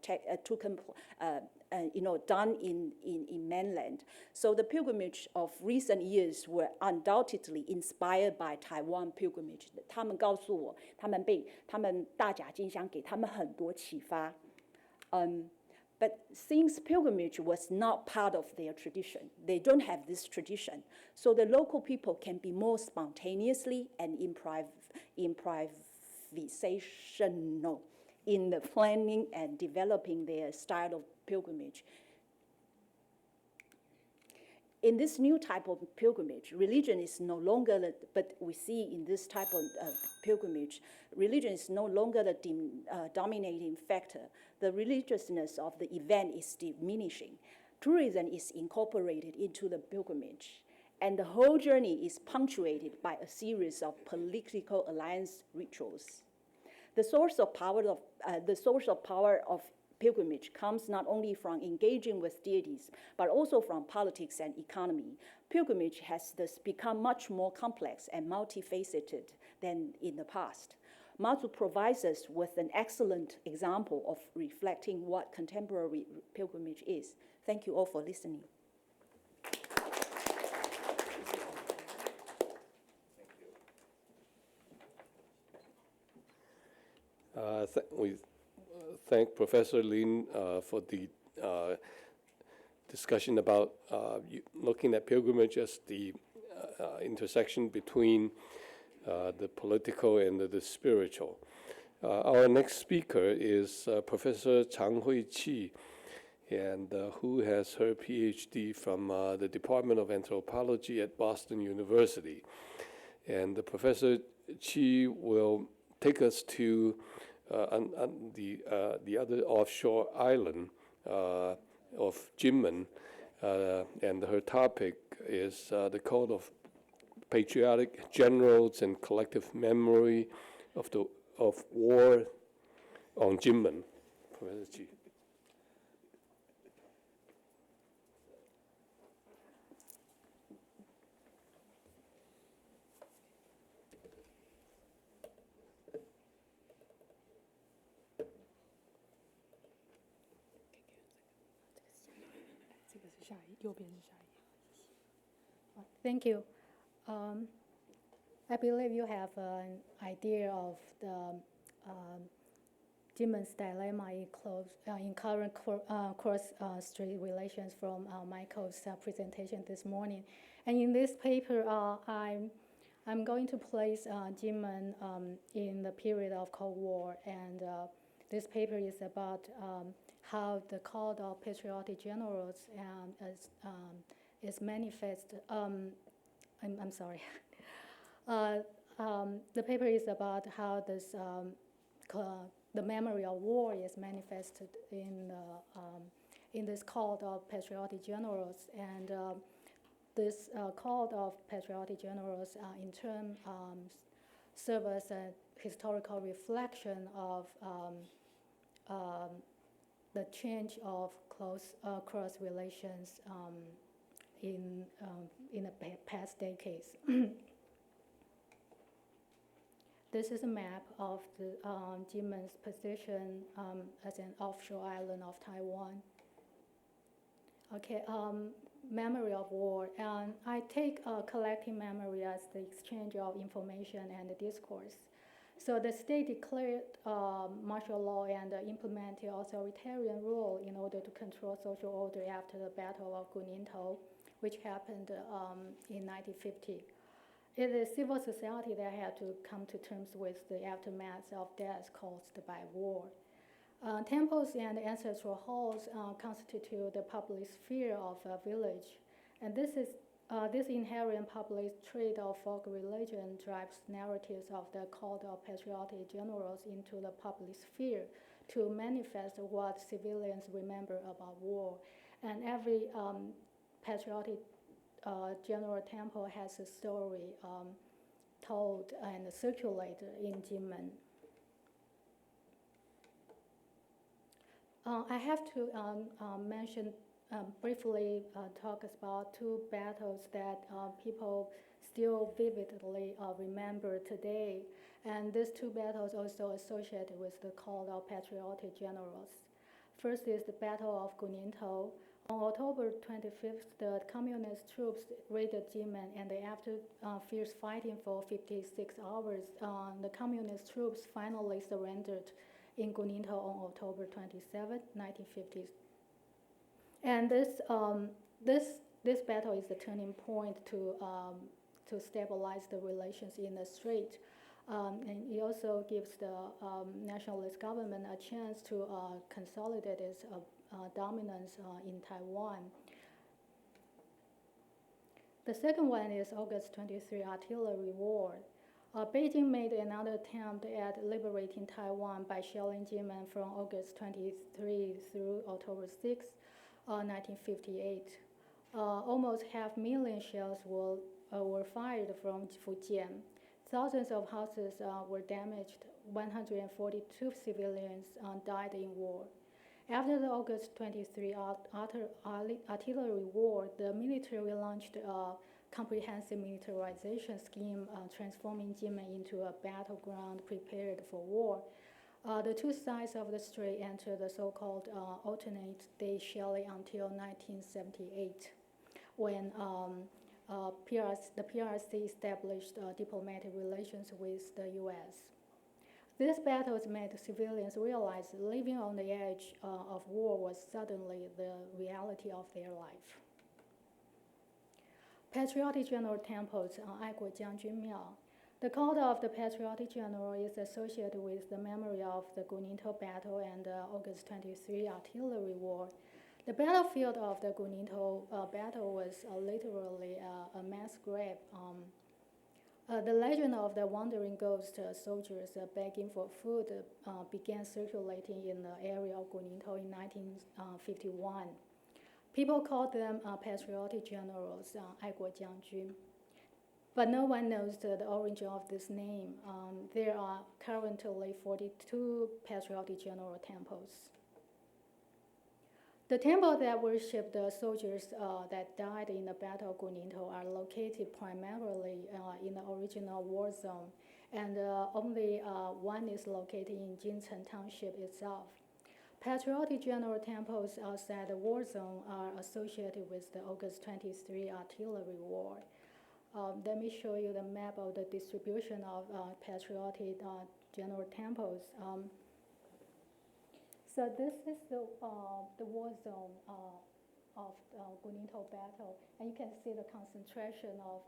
done in mainland. So the pilgrimage of recent years were undoubtedly inspired by Taiwan pilgrimage. 他们告诉我，他们大甲金香给他们很多启发。But since pilgrimage was not part of their tradition, they don't have this tradition, so the local people can be more spontaneously and improvisational in the planning and developing their style of pilgrimage. In this new type of pilgrimage, religion is no longer, but we see in this type of pilgrimage, religion is no longer the dominating factor. The religiousness of the event is diminishing. Tourism is incorporated into the pilgrimage, and the whole journey is punctuated by a series of political alliance rituals. The source of power of pilgrimage comes not only from engaging with deities, but also from politics and economy. Pilgrimage has thus become much more complex and multifaceted than in the past. Mazu provides us with an excellent example of reflecting what contemporary pilgrimage is. Thank you all for listening. We thank Professor Lin for the discussion about looking at pilgrimage as the intersection between the political and the spiritual. Our next speaker is Professor CHANG-HUI, and who has her PhD from the Department of Anthropology at Boston University. And Professor Chi will take us to the other offshore island of Jinmen, and her topic is the Code of Patriotic Generals and Collective Memory of War on Jinmen. Professor Chi. 右边是下一页。Thank you. I believe you have an idea of the Jinmen's dilemma in current cross-strait relations from Michael's presentation this morning. And in this paper, I'm going to place Jinmen in the period of Cold War. And this paper is about how the Code of Patriotic Generals is manifest. I'm sorry. The paper is about how this the memory of war is manifested in this Code of Patriotic Generals, and this Code of Patriotic Generals in turn serve as a historical reflection of the change of cross relations in the past decades. This is a map of the Jinmen's position as an offshore island of Taiwan. Okay, memory of war. And I take collective memory as the exchange of information and the discourse. So the state declared martial law and implemented authoritarian rule in order to control social order after the Battle of Guningtou, which happened in 1950. It is civil society that had to come to terms with the aftermath of deaths caused by war. Temples and ancestral halls constitute the public sphere of a village, and this inherent public trait of folk religion drives narratives of the Code of Patriotic Generals into the public sphere to manifest what civilians remember about war. And every patriotic general temple has a story told and circulated in Jinmen. I have to mention briefly talk about two battles that people still vividly remember today. And these two battles also associated with the Code of Patriotic Generals. First is the Battle of Guningtou. On October 25th, the communist troops raided Jinmen, and after fierce fighting for 56 hours, the communist troops finally surrendered in Guningtou on October 27, 1950. And this battle is the turning point to stabilize the relations in the strait. And it also gives the nationalist government a chance to consolidate its dominance in Taiwan. The second one is August 23 artillery war. Beijing made another attempt at liberating Taiwan by shelling Jinmen from August 23 through October 6, 1958. Almost 500,000 shells were fired from FUJIAN. Thousands of houses were damaged. 142 civilians died in war. After the August 23 artillery war, the military launched a comprehensive militarization scheme transforming Jinmen into a battleground prepared for war. The two sides of the strait entered the so-called alternate day shelling until 1978, when the PRC established diplomatic relations with the US. These battles made civilians realize living on the edge of war was suddenly the reality of their life. Patriotic General Temples, Aigujiang Junmiao. The cult of the Patriotic General is associated with the memory of the Gunintao Battle and the August 23 Artillery War. The battlefield of the Gunintao Battle was literally a mass grave. The legend of the wandering ghost soldiers begging for food began circulating in the area of Gunintao in 1951. People called them patriotic generals, 爱国将军. But no one knows the origin of this name. There are currently 42 patriotic general temples. The temples that worship the soldiers that died in the Battle of Gunintao are located primarily in the original war zone, and only one is located in Jinmen Township itself. Patriotic general temples outside the war zone are associated with the August 23 Artillery War. Let me show you the map of the distribution of patriotic general temples. So this is the war zone of Gunintao Battle, and you can see the concentration of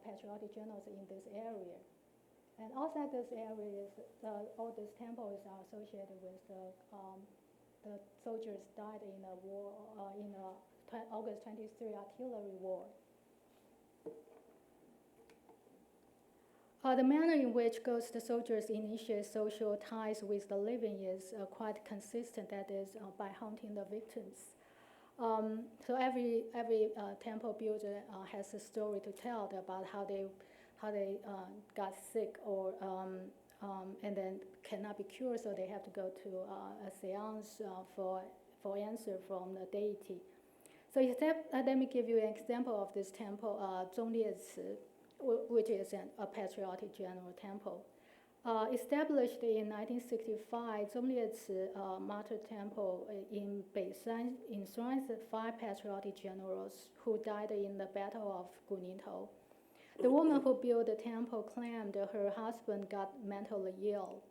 patriotic generals in this area. And outside this area, all these temples are associated with the soldiers died in the war, in the August 23 Artillery War. The manner in which ghost soldiers initiate social ties with the living is quite consistent, that is, by haunting the victims. So every temple builder has a story to tell about how they got sick or and then cannot be cured, so they have to go to a seance for answer from the deity. So let me give you an example of this temple, Zhonglieci, which is a patriotic general temple. Established in 1965, Zhonglieci Martyr Temple in Beishan enshrines 5 patriotic generals who died in the Battle of Gunintao. The woman who built the temple claimed her husband got mentally ill,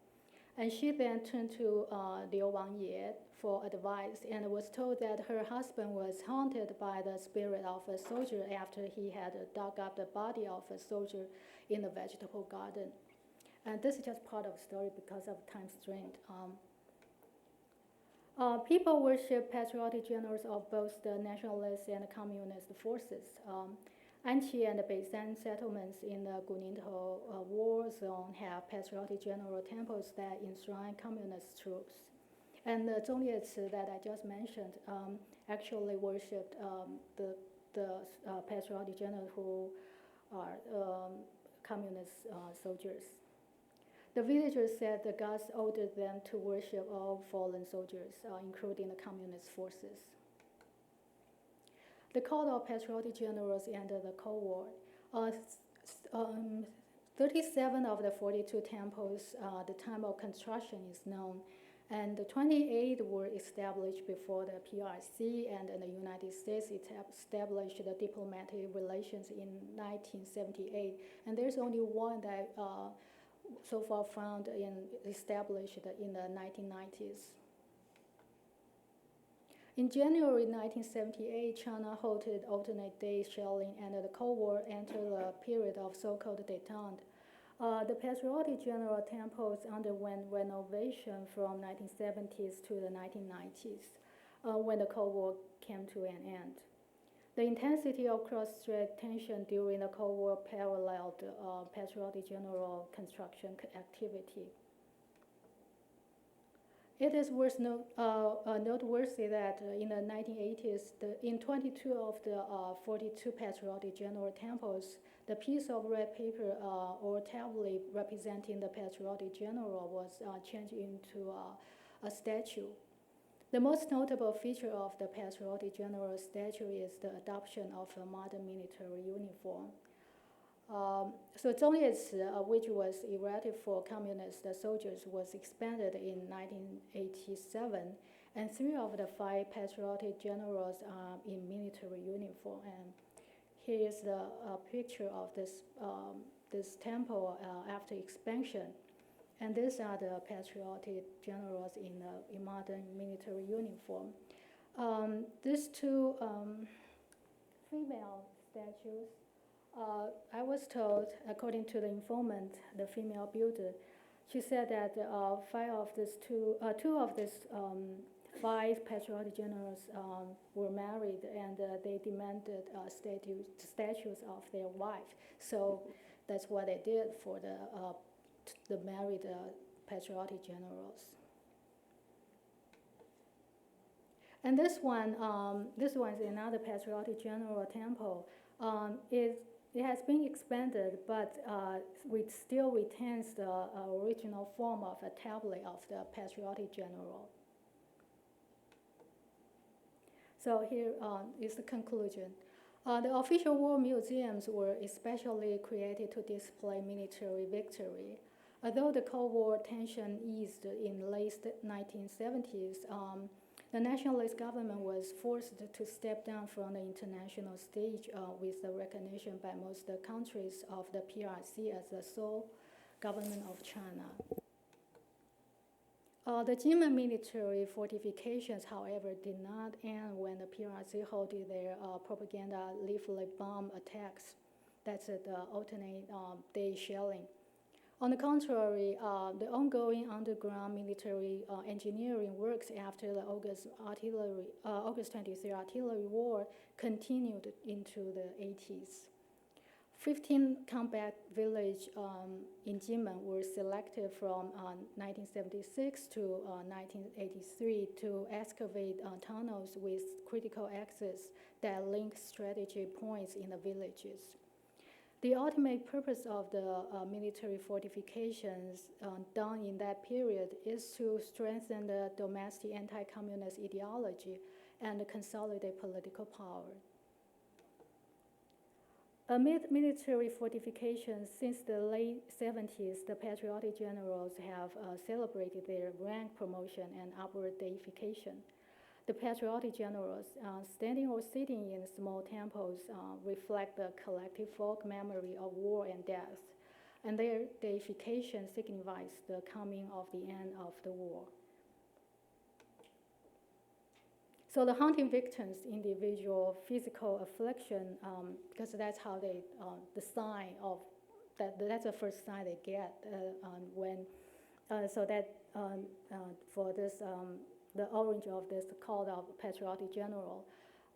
and she then turned to Liu Wangye for advice and was told that her husband was haunted by the spirit of a soldier after he had dug up the body of a soldier in the vegetable garden. And this is just part of the story because of time strain. People worship patriotic generals of both the nationalist and communist forces. Anqi and Beishan settlements in the Gunintao war zone have patriotic general temples that enshrine communist troops. And the Zhonglieci that I just mentioned actually worshipped the patriotic generals who are communist soldiers. The villagers said the gods ordered them to worship all fallen soldiers, including the communist forces. The cult of patriotic generals ended the Cold War. 37 of the 42 temples, the time of construction is known, and 28 were established before the PRC, and the United States established the diplomatic relations in 1978. And there's only one that so far found established in the 1990s. In January 1978, China halted alternate day shelling, and the Cold War entered a period of so-called détente. The patriotic general temples underwent renovation from 1970s to the 1990s, when the Cold War came to an end. The intensity of cross-strait tension during the Cold War paralleled patriotic general construction activity. It is noteworthy that in the 1980s, in 22 of the 42 patriotic general temples, the piece of red paper or tablet representing the patriotic general was changed into a statue. The most notable feature of the patriotic general statue is the adoption of a modern military uniform. So Zhonglieci, which was erected for communist soldiers, was expanded in 1987, and 3 of the 5 patriotic generals are in military uniform. And here is the picture of this temple after expansion. And these are the patriotic generals in modern military uniform. These 2 female statues I was told, according to the informant, the female builder, she said that two of these 5 patriotic generals were married, and they demanded statues of their wife. So that's what they did for the married patriotic generals. And this one is another patriotic general temple. It has been expanded, but it still retains the original form of a tablet of the patriotic general. So here is the conclusion. The official war museums were especially created to display military victory. Although the Cold War tension eased in the late 1970s, the nationalist government was forced to step down from the international stage with the recognition by most countries of the PRC as the sole government of China. The Jinmen military fortifications, however, did not end when the PRC halted their propaganda leaflet bomb attacks. That's the alternate day shelling. On the contrary, the ongoing underground military engineering works after the August 23 artillery war continued into the 80s. 15 combat villages in Jinmen were selected from 1976 to 1983 to excavate tunnels with critical access that link strategic points in the villages. The ultimate purpose of the military fortifications done in that period is to strengthen the domestic anti-communist ideology and consolidate political power. Amid military fortifications since the late 70s, the patriotic generals have celebrated their rank promotion and upward deification. The patriotic generals, standing or sitting in small temples, reflect the collective folk memory of war and death, and their deification signifies the coming of the end of the war. So the hunting victims' individual physical affliction, because that's how they, the sign of, that's the first sign they get for this, the origin of this called of patriotic general.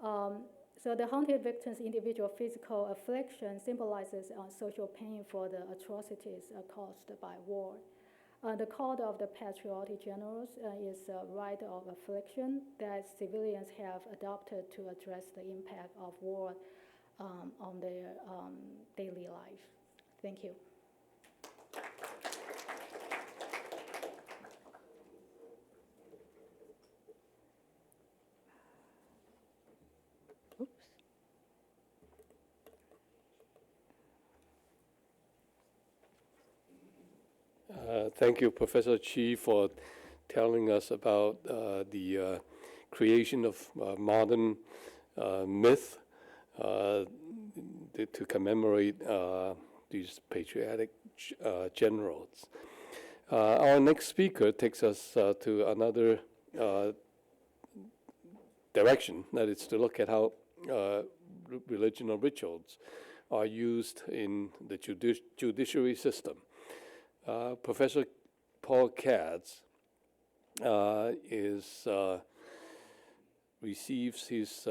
So the hunted victims' individual physical affliction symbolizes social pain for the atrocities caused by war. The call of the patriotic generals is a right of affliction that civilians have adopted to address the impact of war on their daily life. Thank you. Thank you, Professor Chi, for telling us about the creation of modern myth to commemorate these patriotic generals. Our next speaker takes us to another direction, that is to look at how religion or rituals are used in the judiciary system. Professor Paul KATZ receives his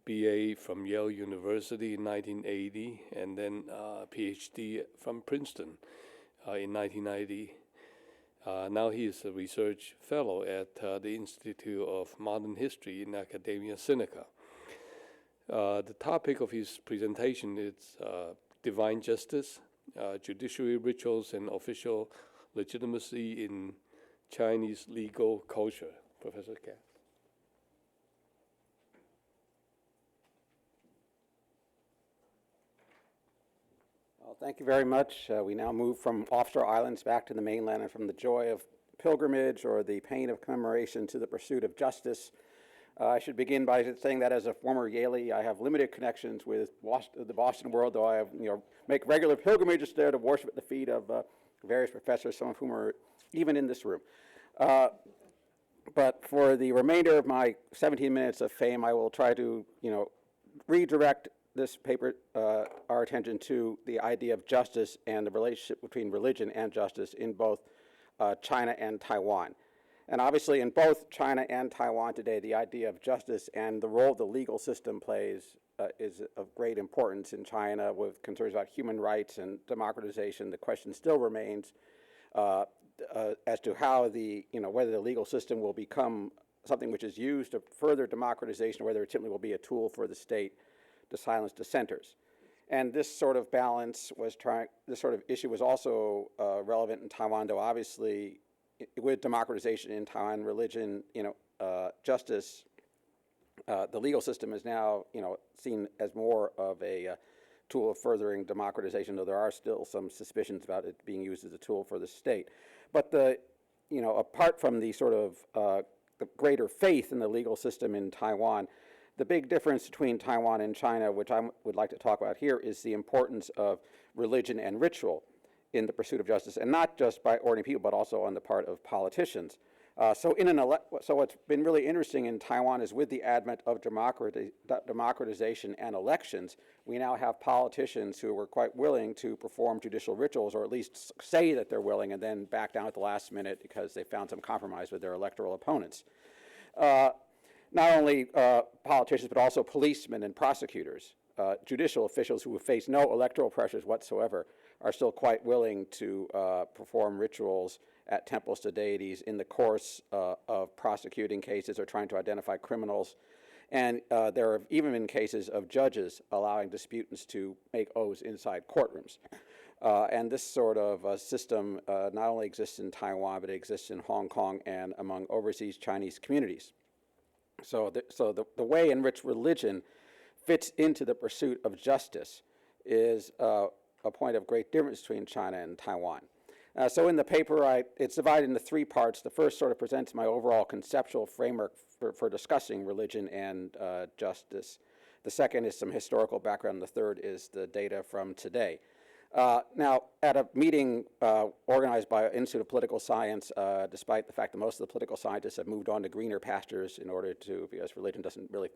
BA from Yale University in 1980, and then PhD from Princeton in 1990. Now he is a research fellow at the Institute of Modern History in Academia Sinica. The topic of his presentation is divine justice, judiciary rituals and official legitimacy in Chinese legal culture. Professor KATZ. Well, thank you very much. We now move from offshore islands back to the mainland, and from the joy of pilgrimage or the pain of commemoration to the pursuit of justice. I should begin by saying that as a former Yalie, I have limited connections with the Boston world, though I have, make regular pilgrimages there to worship at the feet of various professors, some of whom are even in this room. But for the remainder of my 17 minutes of fame, I will try to, redirect this paper our attention to the idea of justice and the relationship between religion and justice in both China and Taiwan. And obviously in both China and Taiwan today, the idea of justice and the role the legal system plays is of great importance. In China, with concerns about human rights and democratization, the question still remains as to how whether the legal system will become something which is used to further democratization, or whether it simply will be a tool for the state to silence dissenters. And this sort of balance this sort of issue was also relevant in Taiwan, though obviously with democratization in Taiwan, religion, justice, the legal system is now, seen as more of a tool of furthering democratization, though there are still some suspicions about it being used as a tool for the state. But apart from the sort of the greater faith in the legal system in Taiwan, the big difference between Taiwan and China, which I would like to talk about here, is the importance of religion and ritual in the pursuit of justice, and not just by ordinary people, but also on the part of politicians. So what's been really interesting in Taiwan is with the advent of democratization and elections, we now have politicians who are quite willing to perform judicial rituals, or at least say that they're willing, and then back down at the last minute because they found some compromise with their electoral opponents. Not only politicians, but also policemen and prosecutors, judicial officials who face no electoral pressures whatsoever, are still quite willing to perform rituals at temples to deities in the course of prosecuting cases or trying to identify criminals. And there have even been cases of judges allowing disputants to make oaths inside courtrooms. And this sort of system not only exists in Taiwan, but it exists in Hong Kong and among overseas Chinese communities. So the way in which religion fits into the pursuit of justice is a point of great difference between China and Taiwan. So in the paper, it's divided into three parts. The first sort of presents my overall conceptual framework for discussing religion and justice. The second is some historical background. The third is the data from today. Now, at a meeting organized by Institute of Political Science, despite the fact that most of the political scientists have moved on to greener pastures because religion doesn't really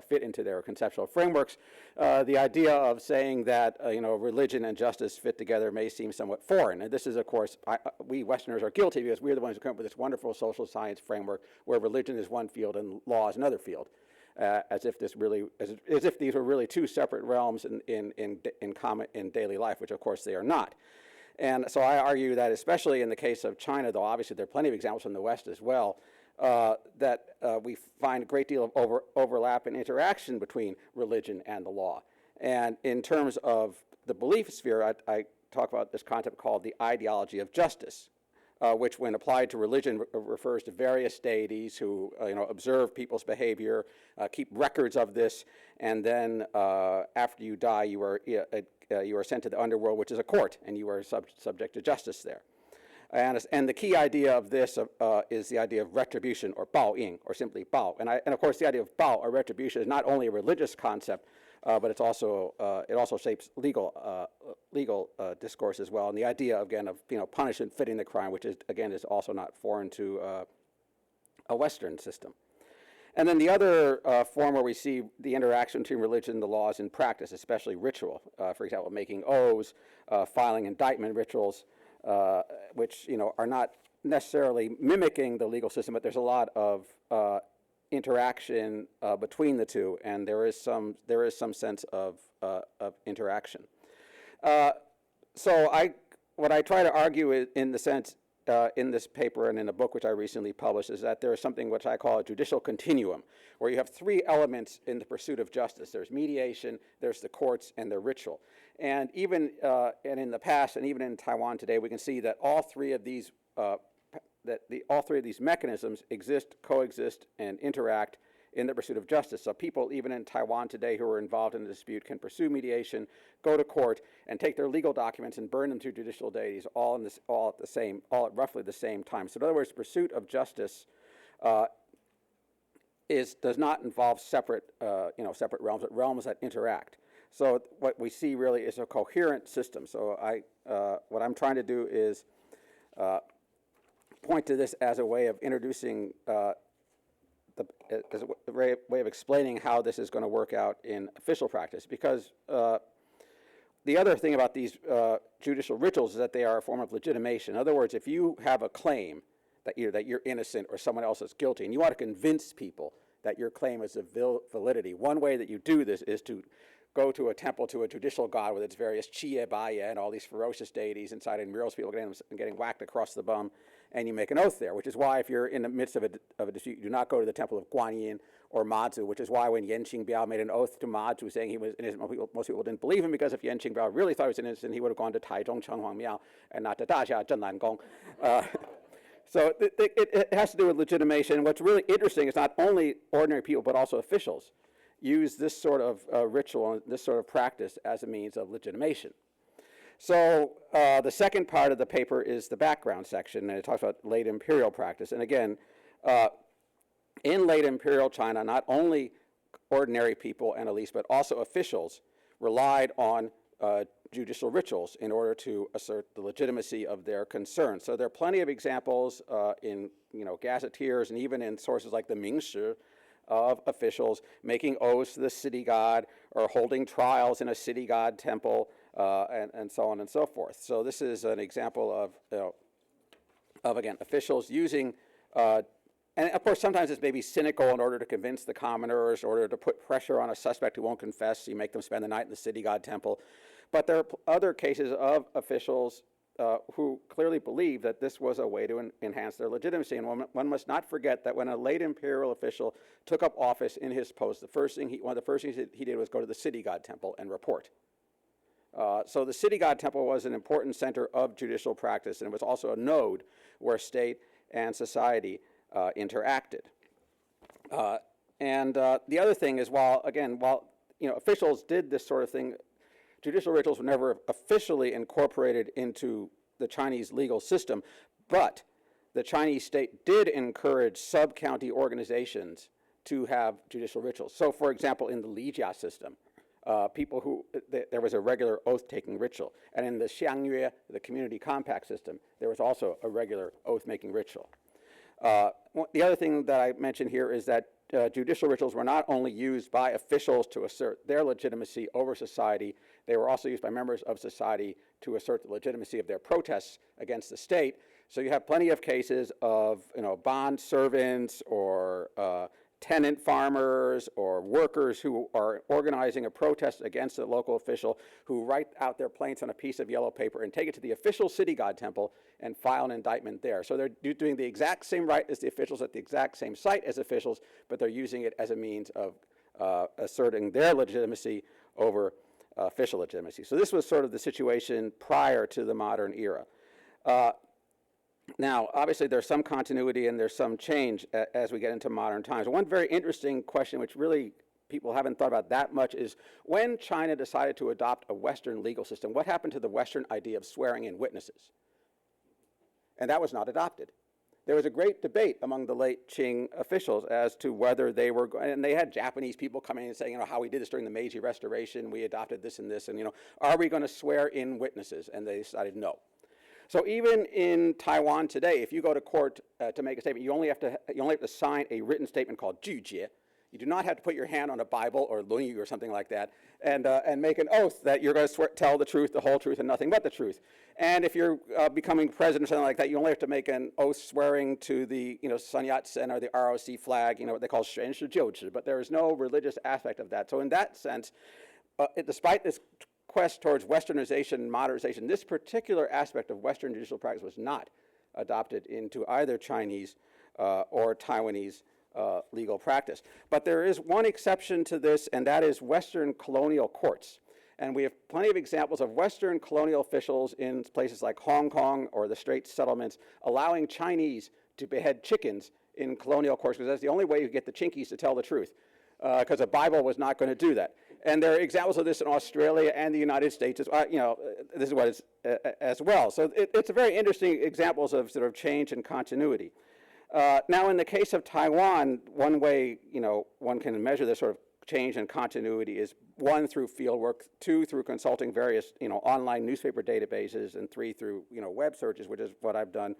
fit into their conceptual frameworks, the idea of saying that religion and justice fit together may seem somewhat foreign. And this is, of course, we Westerners are guilty because we're the ones who come up with this wonderful social science framework where religion is one field and law is another field. As if these were really two separate realms in daily life, which of course they are not. And so I argue that, especially in the case of China, though obviously there are plenty of examples from the West as well, that we find a great deal of overlap and interaction between religion and the law. And in terms of the belief sphere, I talk about this concept called the ideology of justice, which when applied to religion refers to various deities who observe people's behavior, keep records of this, and then after you die you are sent to the underworld, which is a court, and you are subject to justice there. And the key idea of this is the idea of retribution, or baoying, or simply bao. And of course the idea of bao, or retribution, is not only a religious concept, but it also shapes legal discourse as well. And the idea again of punishment fitting the crime, which is also not foreign to a Western system. And then the other form where we see the interaction between religion and the law is in practice, especially ritual. For example, making oaths, filing indictment rituals, which are not necessarily mimicking the legal system, but there's a lot of interaction between the two, and there is some sense of interaction. So what I try to argue in the sense in this paper and in a book which I recently published is that there is something which I call a judicial continuum, where you have three elements in the pursuit of justice. There's mediation, there's the courts, and the ritual. And even and in the past, and even in Taiwan today, we can see that all three of these mechanisms exist, coexist, and interact in the pursuit of justice. So people, even in Taiwan today, who are involved in a dispute can pursue mediation, go to court, and take their legal documents and burn them to judicial deities, all at roughly the same time. So in other words, pursuit of justice does not involve separate realms, but realms that interact. So what we see really is a coherent system. So what I'm trying to do is point to this as a way of introducing as a way of explaining how this is going to work out in official practice, because the other thing about these judicial rituals is that they are a form of legitimation. In other words, if you have a claim that you're innocent or someone else is guilty, and you want to convince people that your claim is of validity, one way that you do this is to go to a temple, to a judicial god with its various Chie-Baya and all these ferocious deities inside, and murals, people getting whacked across the bum, and you make an oath there, which is why if you're in the midst of a dispute, you do not go to the temple of Guanyin or Mazu, which is why when Yan Qingbiao made an oath to Mazu saying he was innocent, most people didn't believe him, because if Yan Qingbiao really thought he was innocent, he would have gone to Taichung Chenhuang Miao and not to Daxia Zhenlan Gong. So it has to do with legitimation. What's really interesting is not only ordinary people, but also officials use this sort of ritual and this sort of practice as a means of legitimation. So the second part of the paper is the background section, and it talks about late imperial practice. And again, in late imperial China, not only ordinary people and elites, but also officials relied on judicial rituals in order to assert the legitimacy of their concerns. So there are plenty of examples in gazetteers and even in sources like the Mingshi of officials making oaths to the city god or holding trials in a city god temple and so on and so forth. So this is an example of again, officials using, and of course sometimes it's maybe cynical in order to convince the commoners, in order to put pressure on a suspect who won't confess, so you make them spend the night in the city god temple. But there are other cases of officials who clearly believe that this was a way to enhance their legitimacy. And one must not forget that when a late imperial official took up office in his post, one of the first things he did was go to the city god temple and report. So the city god temple was an important center of judicial practice, and it was also a node where state and society interacted. The other thing is, while officials did this sort of thing, judicial rituals were never officially incorporated into the Chinese legal system, but the Chinese state did encourage sub-county organizations to have judicial rituals. So, for example, in the Lijia system, there was a regular oath-taking ritual. And in the CHANG-HUI, the community compact system, there was also a regular oath-making ritual. The other thing that I mentioned here is that judicial rituals were not only used by officials to assert their legitimacy over society, they were also used by members of society to assert the legitimacy of their protests against the state. So you have plenty of cases of bond servants or tenant farmers or workers who are organizing a protest against a local official, who write out their plaints on a piece of yellow paper and take it to the official city god temple and file an indictment there. So they're doing the exact same right as the officials at the exact same site as officials, but they're using it as a means of asserting their legitimacy over official legitimacy. So this was sort of the situation prior to the modern era. Now, obviously, there's some continuity and there's some change as we get into modern times. One very interesting question, which really people haven't thought about that much, is when China decided to adopt a Western legal system, what happened to the Western idea of swearing in witnesses? And that was not adopted. There was a great debate among the late Qing officials as to whether they were, and they had Japanese people coming in and saying, how we did this during the Meiji Restoration, we adopted this and this, and are we going to swear in witnesses? And they decided no. So even in Taiwan today, if you go to court to make a statement, you only have to sign a written statement called 拒绝. You do not have to put your hand on a Bible or Lunyu or something like that and make an oath that you're going to tell the truth, the whole truth, and nothing but the truth. And if you're becoming president or something like that, you only have to make an oath swearing to the Sun Yat-sen or the ROC flag, what they call 宣誓就职, but there is no religious aspect of that. So in that sense, despite this quest towards westernization and modernization, this particular aspect of Western judicial practice was not adopted into either Chinese or Taiwanese legal practice. But there is one exception to this, and that is Western colonial courts. And we have plenty of examples of Western colonial officials in places like Hong Kong or the Straits Settlements allowing Chinese to behead chickens in colonial courts, because that's the only way you get the Chinkies to tell the truth, because a Bible was not going to do that. And there are examples of this in Australia and the United States, this is what it's as well. So it's a very interesting examples of sort of change and continuity. Now, in the case of Taiwan, one way, one can measure this sort of change and continuity is 1, through fieldwork, 2, through consulting various, online newspaper databases, and 3, through, web searches, which is what I've done.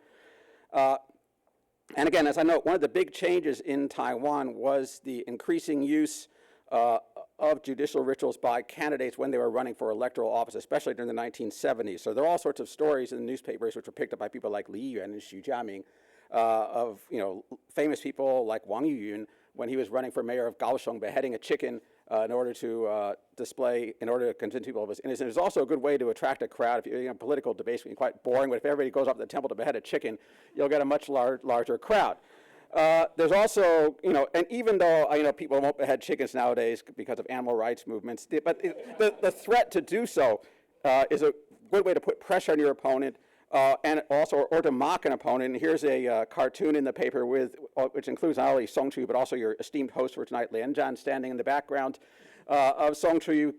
And again, as I note, one of the big changes in Taiwan was the increasing use of judicial rituals by candidates when they were running for electoral office, especially during the 1970s. So there are all sorts of stories in the newspapers which were picked up by people like Li Yuan and SHU-MIN of famous people like Wang Yuyun when he was running for mayor of Kaohsiung, beheading a chicken in order to convince people of his innocence. It's also a good way to attract a crowd. If you political debates can be quite boring, but if everybody goes up to the temple to behead a chicken, you'll get a much larger crowd. There's also, and even though people won't behead chickens nowadays because of animal rights movements, but the threat to do so is a good way to put pressure on your opponent, and also, or to mock an opponent. And here's a cartoon in the paper which includes not only Song Chu, but also your esteemed host for tonight, Lian Zhan, standing in the background of Song Chu,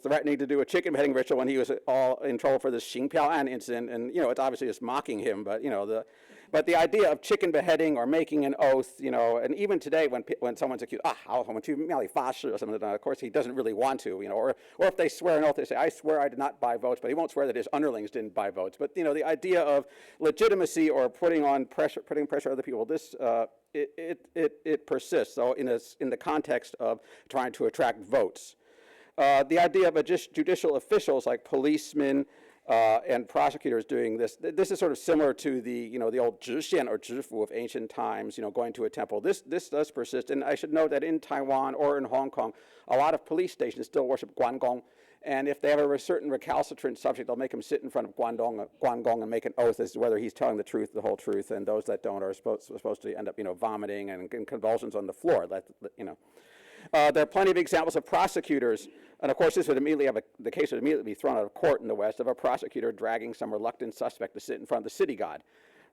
threatening to do a chicken beheading ritual when he was all in trouble for this Xing-Piao-An incident. And, it's obviously just mocking him, but the idea of chicken beheading or making an oath, and even today when someone's accused, or something, of course he doesn't really want to, or if they swear an oath, they say, I swear I did not buy votes, but he won't swear that his underlings didn't buy votes. But, the idea of legitimacy or putting pressure on other people, this, it persists, so in the context of trying to attract votes. The idea of judicial officials like policemen, and prosecutors doing this. This is sort of similar to the old zhixian or zhifu of ancient times, going to a temple. This does persist, and I should note that in Taiwan or in Hong Kong, a lot of police stations still worship Guangong, and if they have a certain recalcitrant subject, they'll make him sit in front of Guangong and make an oath as to whether he's telling the truth, the whole truth, and those that don't are supposed to end up, vomiting and convulsions on the floor. There are plenty of examples of prosecutors, and of course this would immediately the case would immediately be thrown out of court in the West, of a prosecutor dragging some reluctant suspect to sit in front of the city god,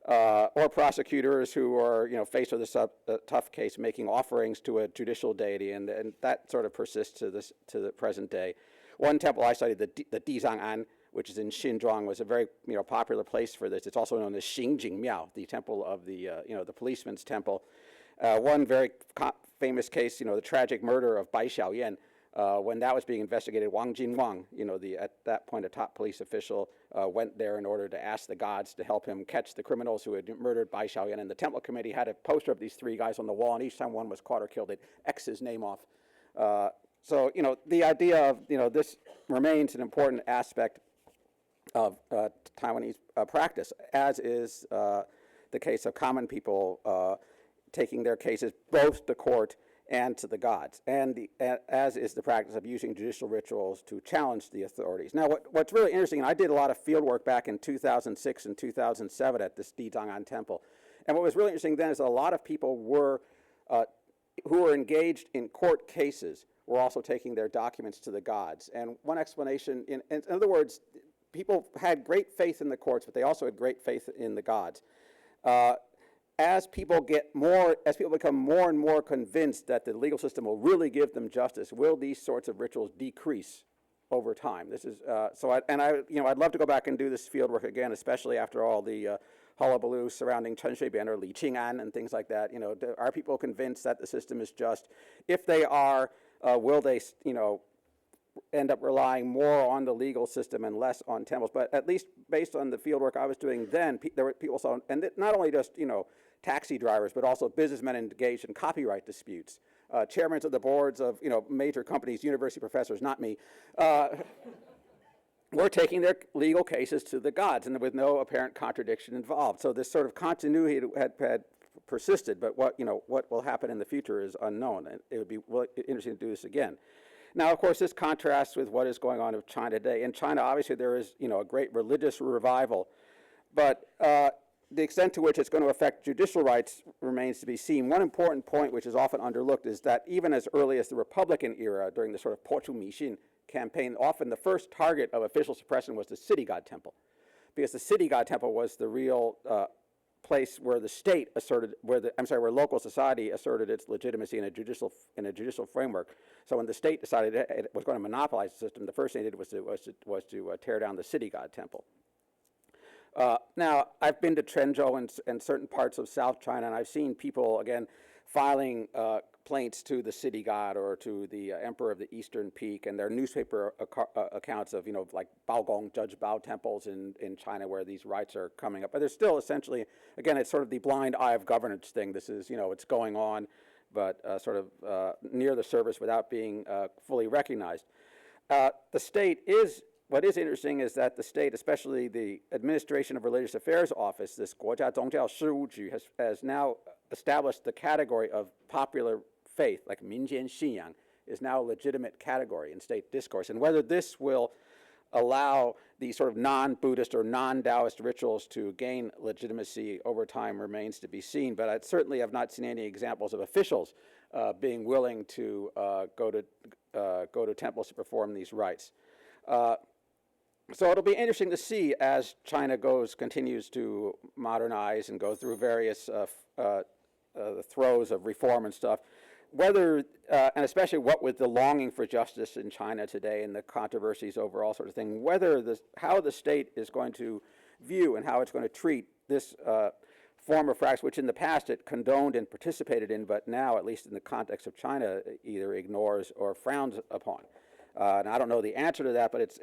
or prosecutors who are faced with a tough case making offerings to a judicial deity, and that sort of persists to the present day. One temple I studied, the Dizhang'an, which is in Xinzhuang, was a very popular place for this. It's also known as Xingjing Miao, the temple of the policeman's temple. One very famous case, the tragic murder of Bai Xiaoyan, when that was being investigated, Wang Jinwang, at that point a top police official, went there in order to ask the gods to help him catch the criminals who had murdered Bai Xiaoyan. And the temple committee had a poster of these three guys on the wall, and each time one was caught or killed, it X his name off. So the idea of this remains an important aspect of Taiwanese practice, as is the case of common people taking their cases both to court and to the gods, and as is the practice of using judicial rituals to challenge the authorities. Now, what's really interesting, and I did a lot of field work back in 2006 and 2007 at this Dizhang'an temple, and what was really interesting then is that a lot of people who were engaged in court cases were also taking their documents to the gods. And one explanation, in other words, people had great faith in the courts, but they also had great faith in the gods. As people become more and more convinced that the legal system will really give them justice, will these sorts of rituals decrease over time? This is I'd love to go back and do this field work again, especially after all the hullabaloo surrounding Chen Shui-bian or Li Qing'an and things like that. Are people convinced that the system is just? If they are, will they end up relying more on the legal system and less on temples? But at least based on the field work I was doing then, there were people saw, and not only just taxi drivers, but also businessmen engaged in copyright disputes, chairmen of the boards of major companies, university professors, not me, were taking their legal cases to the gods, and with no apparent contradiction involved. So this sort of continuity had persisted, but what will happen in the future is unknown. And it would be interesting to do this again. Now, of course, this contrasts with what is going on in China today. In China, obviously, there is a great religious revival, but the extent to which it's going to affect judicial rights remains to be seen. One important point, which is often underlooked, is that even as early as the Republican era, during the sort of Pochu Mixin campaign, often the first target of official suppression was the city god temple, because the city god temple was the real place where the state asserted, where local society asserted its legitimacy in a judicial framework. So when the state decided it was going to monopolize the system, the first thing it did was to tear down the city god temple. Now, I've been to Quanzhou and certain parts of South China, and I've seen people, again, filing plaints to the city god or to the emperor of the Eastern Peak, and there are newspaper accounts of, like Baogong, Judge Bao temples in China where these rites are coming up. But there's still essentially, again, it's sort of the blind eye of governance thing. This is, it's going on, but sort of near the surface without being fully recognized. The state is, what is interesting is that the state, especially the Administration of Religious Affairs Office, this 国家宗教事务局, has now established the category of popular faith, like 民间信仰, is now a legitimate category in state discourse. And whether this will allow these sort of non-Buddhist or non-Taoist rituals to gain legitimacy over time remains to be seen. But I certainly have not seen any examples of officials being willing to go to temples to perform these rites. So it'll be interesting to see as China continues to modernize and go through various throes of reform and stuff, whether, and especially what with the longing for justice in China today and the controversies overall sort of thing, how the state is going to view and how it's going to treat this form of practice, which in the past it condoned and participated in, but now, at least in the context of China, either ignores or frowns upon. And I don't know the answer to that, but it's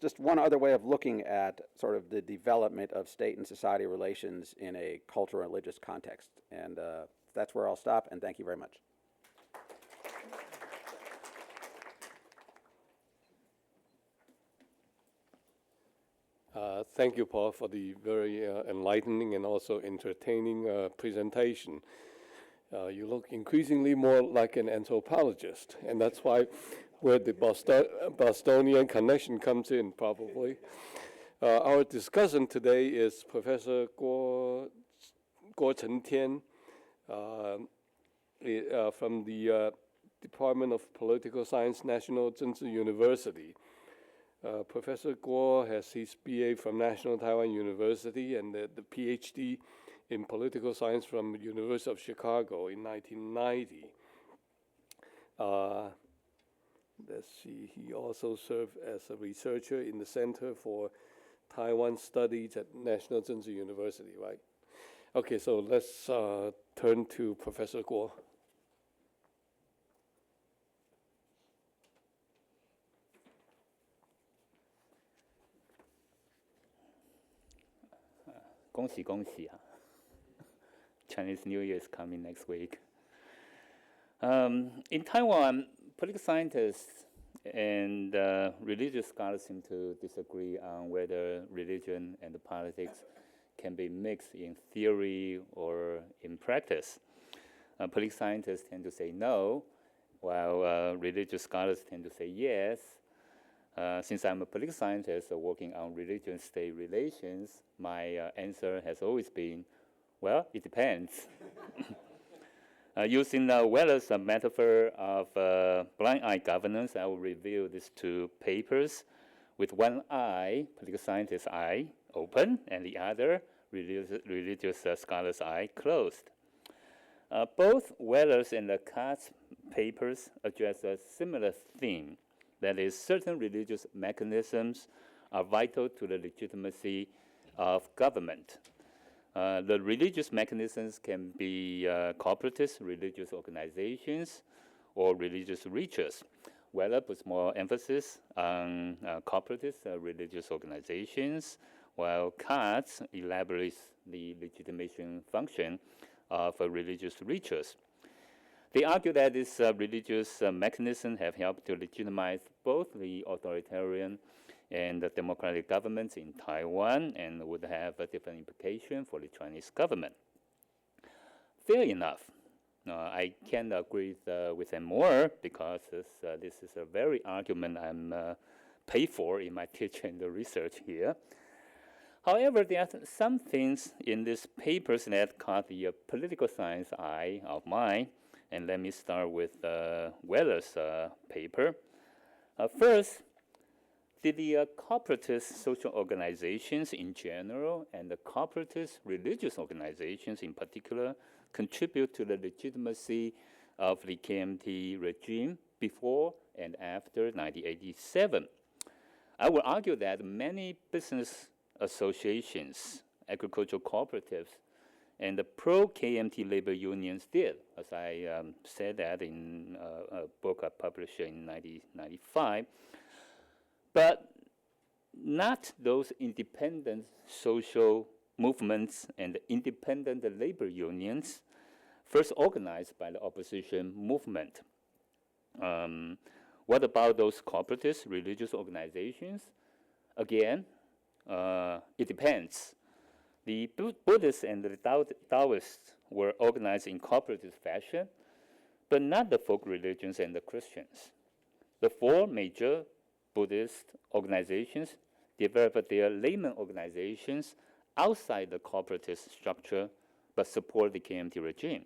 just one other way of looking at sort of the development of state and society relations in a cultural and religious context. And that's where I'll stop, and thank you very much. Thank you, Paul, for the very enlightening and also entertaining presentation. You look increasingly more like an anthropologist, and that's why where the Bostonian connection comes in, probably. Our discussant today is Professor Guo CHENG-TIAN from the Department of Political Science, National Zhengzhi University. Professor Guo has his BA from National Taiwan University and the PhD in Political Science from the University of Chicago in 1990. Let's see, he also served as a researcher in the Center for Taiwan Studies at National Zhengzhi University, right? Okay, so let's turn to Professor Guo. Chinese New Year is coming next week. In Taiwan, political scientists and religious scholars seem to disagree on whether religion and politics can be mixed in theory or in practice. Political scientists tend to say no, while religious scholars tend to say yes. Since I'm a political scientist working on religion-state relations, my answer has always been, well, it depends. Using Weller's metaphor of blind eye governance, I will review these two papers with one eye, political scientist's eye, open, and the other, religious scholar's eye, closed. Both Weller's and the KATZ papers address a similar theme, that is, certain religious mechanisms are vital to the legitimacy of government. The religious mechanisms can be corporatist religious organizations or religious rituals. Weller puts more emphasis on corporatist religious organizations, while KATZ elaborates the legitimation function of religious rituals. They argue that these religious mechanisms have helped to legitimize both the authoritarian and the democratic governments in Taiwan and would have a different implication for the Chinese government. Fair enough. I can't agree with them more because this is a very argument I'm paid for in my teaching and research here. However, there are some things in these papers that caught the political science eye of mine, and let me start with Weller's paper. First, did the corporatist social organizations in general and the corporatist religious organizations in particular contribute to the legitimacy of the KMT regime before and after 1987? I would argue that many business associations, agricultural cooperatives, and the pro-KMT labor unions did, as I said that in a book I published in 1995. But not those independent social movements and independent labor unions first organized by the opposition movement. What about those corporatist religious organizations? Again, it depends. The Buddhists and the Taoists were organized in corporatist fashion, but not the folk religions and the Christians. The four major Buddhist organizations developed their layman organizations outside the corporatist structure, but support the KMT regime.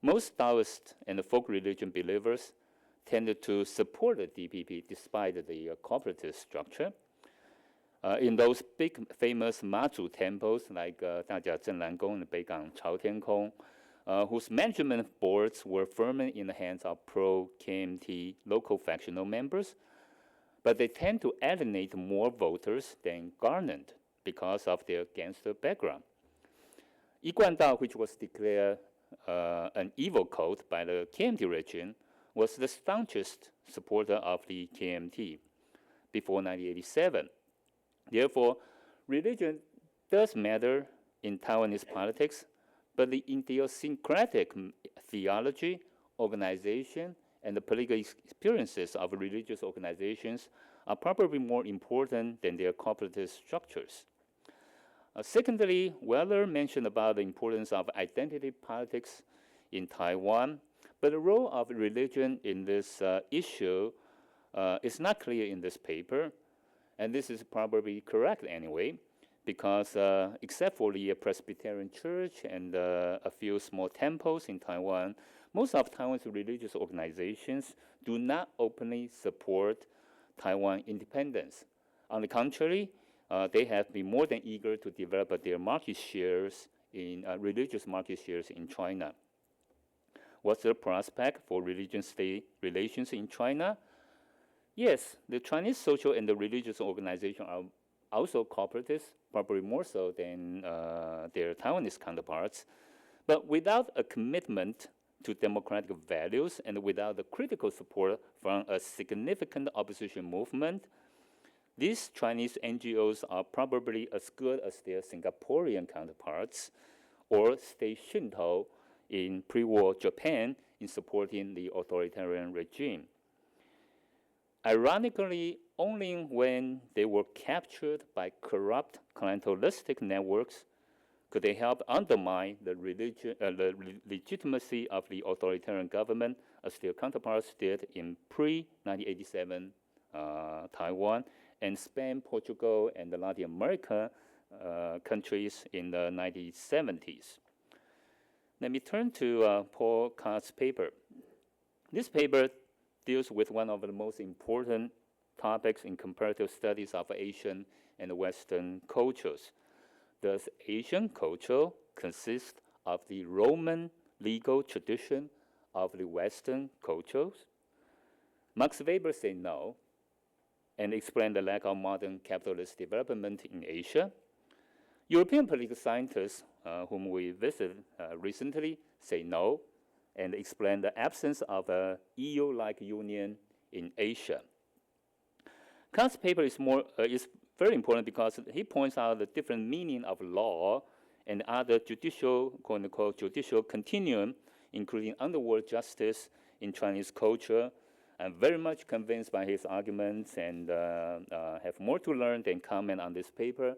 Most Taoist and the folk religion believers tended to support the DPP despite the corporatist structure. In those big famous Mazhu temples like Dajia Zhenlan Gong and Beigang Chaotian Kong, whose management boards were firmly in the hands of pro-KMT local factional members, but they tend to alienate more voters than garnered because of their gangster background. Yiguan Dao, which was declared an evil cult by the KMT regime, was the staunchest supporter of the KMT before 1987. Therefore, religion does matter in Taiwanese politics, but the idiosyncratic theology, organization, and the political experiences of religious organizations are probably more important than their corporatist structures. Secondly, Weller mentioned about the importance of identity politics in Taiwan, but the role of religion in this issue is not clear in this paper, and this is probably correct anyway, because except for the Presbyterian Church and a few small temples in Taiwan, most of Taiwan's religious organizations do not openly support Taiwan independence. On the contrary, they have been more than eager to develop their market shares in religious market shares in China. What's the prospect for religion-state relations in China? Yes, the Chinese social and the religious organizations are also cooperatists, probably more so than their Taiwanese counterparts. But without a commitment to democratic values and without the critical support from a significant opposition movement, these Chinese NGOs are probably as good as their Singaporean counterparts or state Shinto in pre-war Japan in supporting the authoritarian regime. Ironically, only when they were captured by corrupt clientelistic networks could they help undermine the legitimacy of the authoritarian government as their counterparts did in pre-1987 Taiwan and Spain, Portugal, and the Latin America countries in the 1970s. Let me turn to Paul KATZ's paper. This paper deals with one of the most important topics in comparative studies of Asian and Western cultures. Does Asian culture consist of the Roman legal tradition of the Western cultures? Max Weber said no, and explained the lack of modern capitalist development in Asia. European political scientists, whom we visited recently, say no, and explain the absence of a EU-like union in Asia. KATZ's paper is very important because he points out the different meaning of law and other judicial, quote-unquote, judicial continuum, including underworld justice in Chinese culture. I'm very much convinced by his arguments and have more to learn than comment on this paper.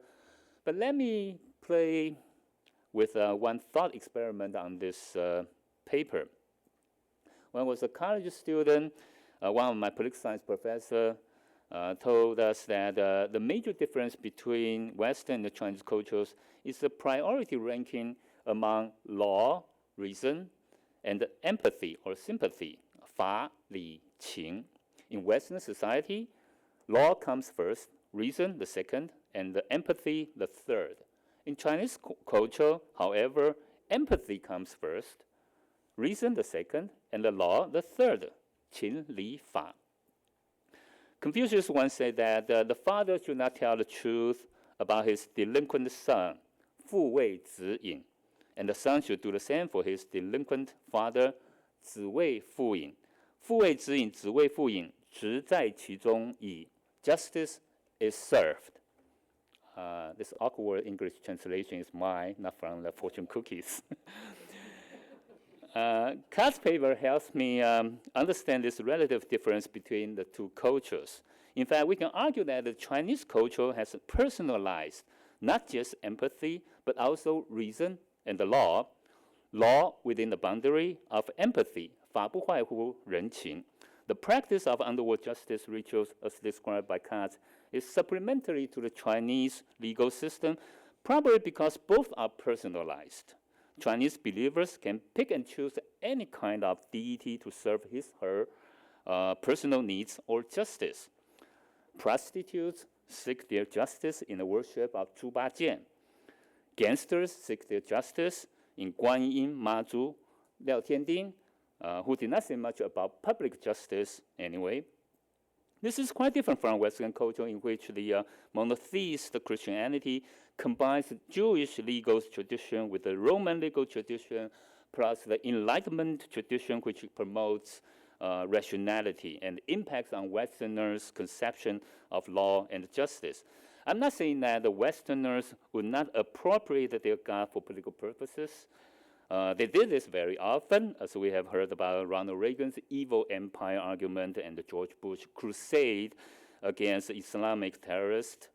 But let me play with one thought experiment on this paper. When I was a college student, one of my political science professors told us that the major difference between Western and Chinese cultures is the priority ranking among law, reason, and empathy or sympathy, 法理情. In Western society, law comes first, reason the second, and the empathy the third. In Chinese culture, however, empathy comes first, reason the second, and the law the third, 情理法. Confucius once said that the father should not tell the truth about his delinquent son, 父为子隐. and the son should do the same for his delinquent father. 子谓父隐，父谓子隐，子谓父隐，直在其中矣。Justice is served. This awkward English translation is mine, not from the fortune cookies. KATZ paper helps me understand this relative difference between the two cultures. In fact, we can argue that the Chinese culture has personalized not just empathy, but also reason and the law within the boundary of empathy. 法不坏乎人情. The practice of underworld justice rituals, as described by KATZ, is supplementary to the Chinese legal system, probably because both are personalized. Chinese believers can pick and choose any kind of deity to serve her personal needs or justice. Prostitutes seek their justice in the worship of 猪八戒. Gangsters seek their justice in Guanyin, Mazhu, Liao Tianding, who did not say much about public justice anyway. This is quite different from Western culture, in which the monotheist Christianity combines Jewish legal tradition with the Roman legal tradition, plus the Enlightenment tradition, which promotes rationality and impacts on Westerners' conception of law and justice. I'm not saying that the Westerners would not appropriate their God for political purposes. They did this very often, as we have heard about Ronald Reagan's evil empire argument and the George Bush crusade against Islamic terrorists.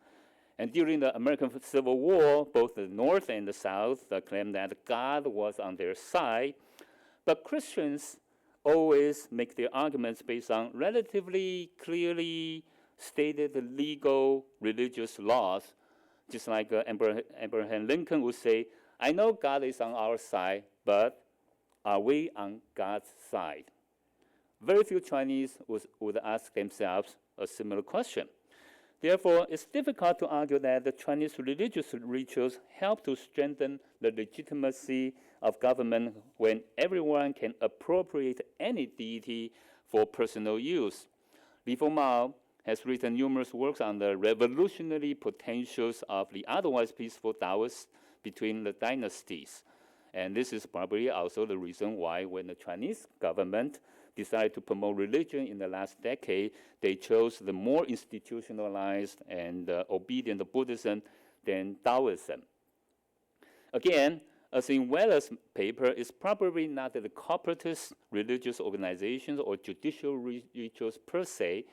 And during the American Civil War, both the North and the South claimed that God was on their side. But Christians always make their arguments based on relatively clearly stated legal religious laws, just like Abraham Lincoln would say, I know God is on our side, but are we on God's side? Very few Chinese would ask themselves a similar question. Therefore, it's difficult to argue that the Chinese religious rituals help to strengthen the legitimacy of government when everyone can appropriate any deity for personal use. Li Fengmao has written numerous works on the revolutionary potentials of the otherwise peaceful Taoists between the dynasties. And this is probably also the reason why when the Chinese government decided to promote religion in the last decade, they chose the more institutionalized and obedient Buddhism than Taoism. Again, as in Weller's paper, it's probably not the corporatist religious organizations or judicial rituals per se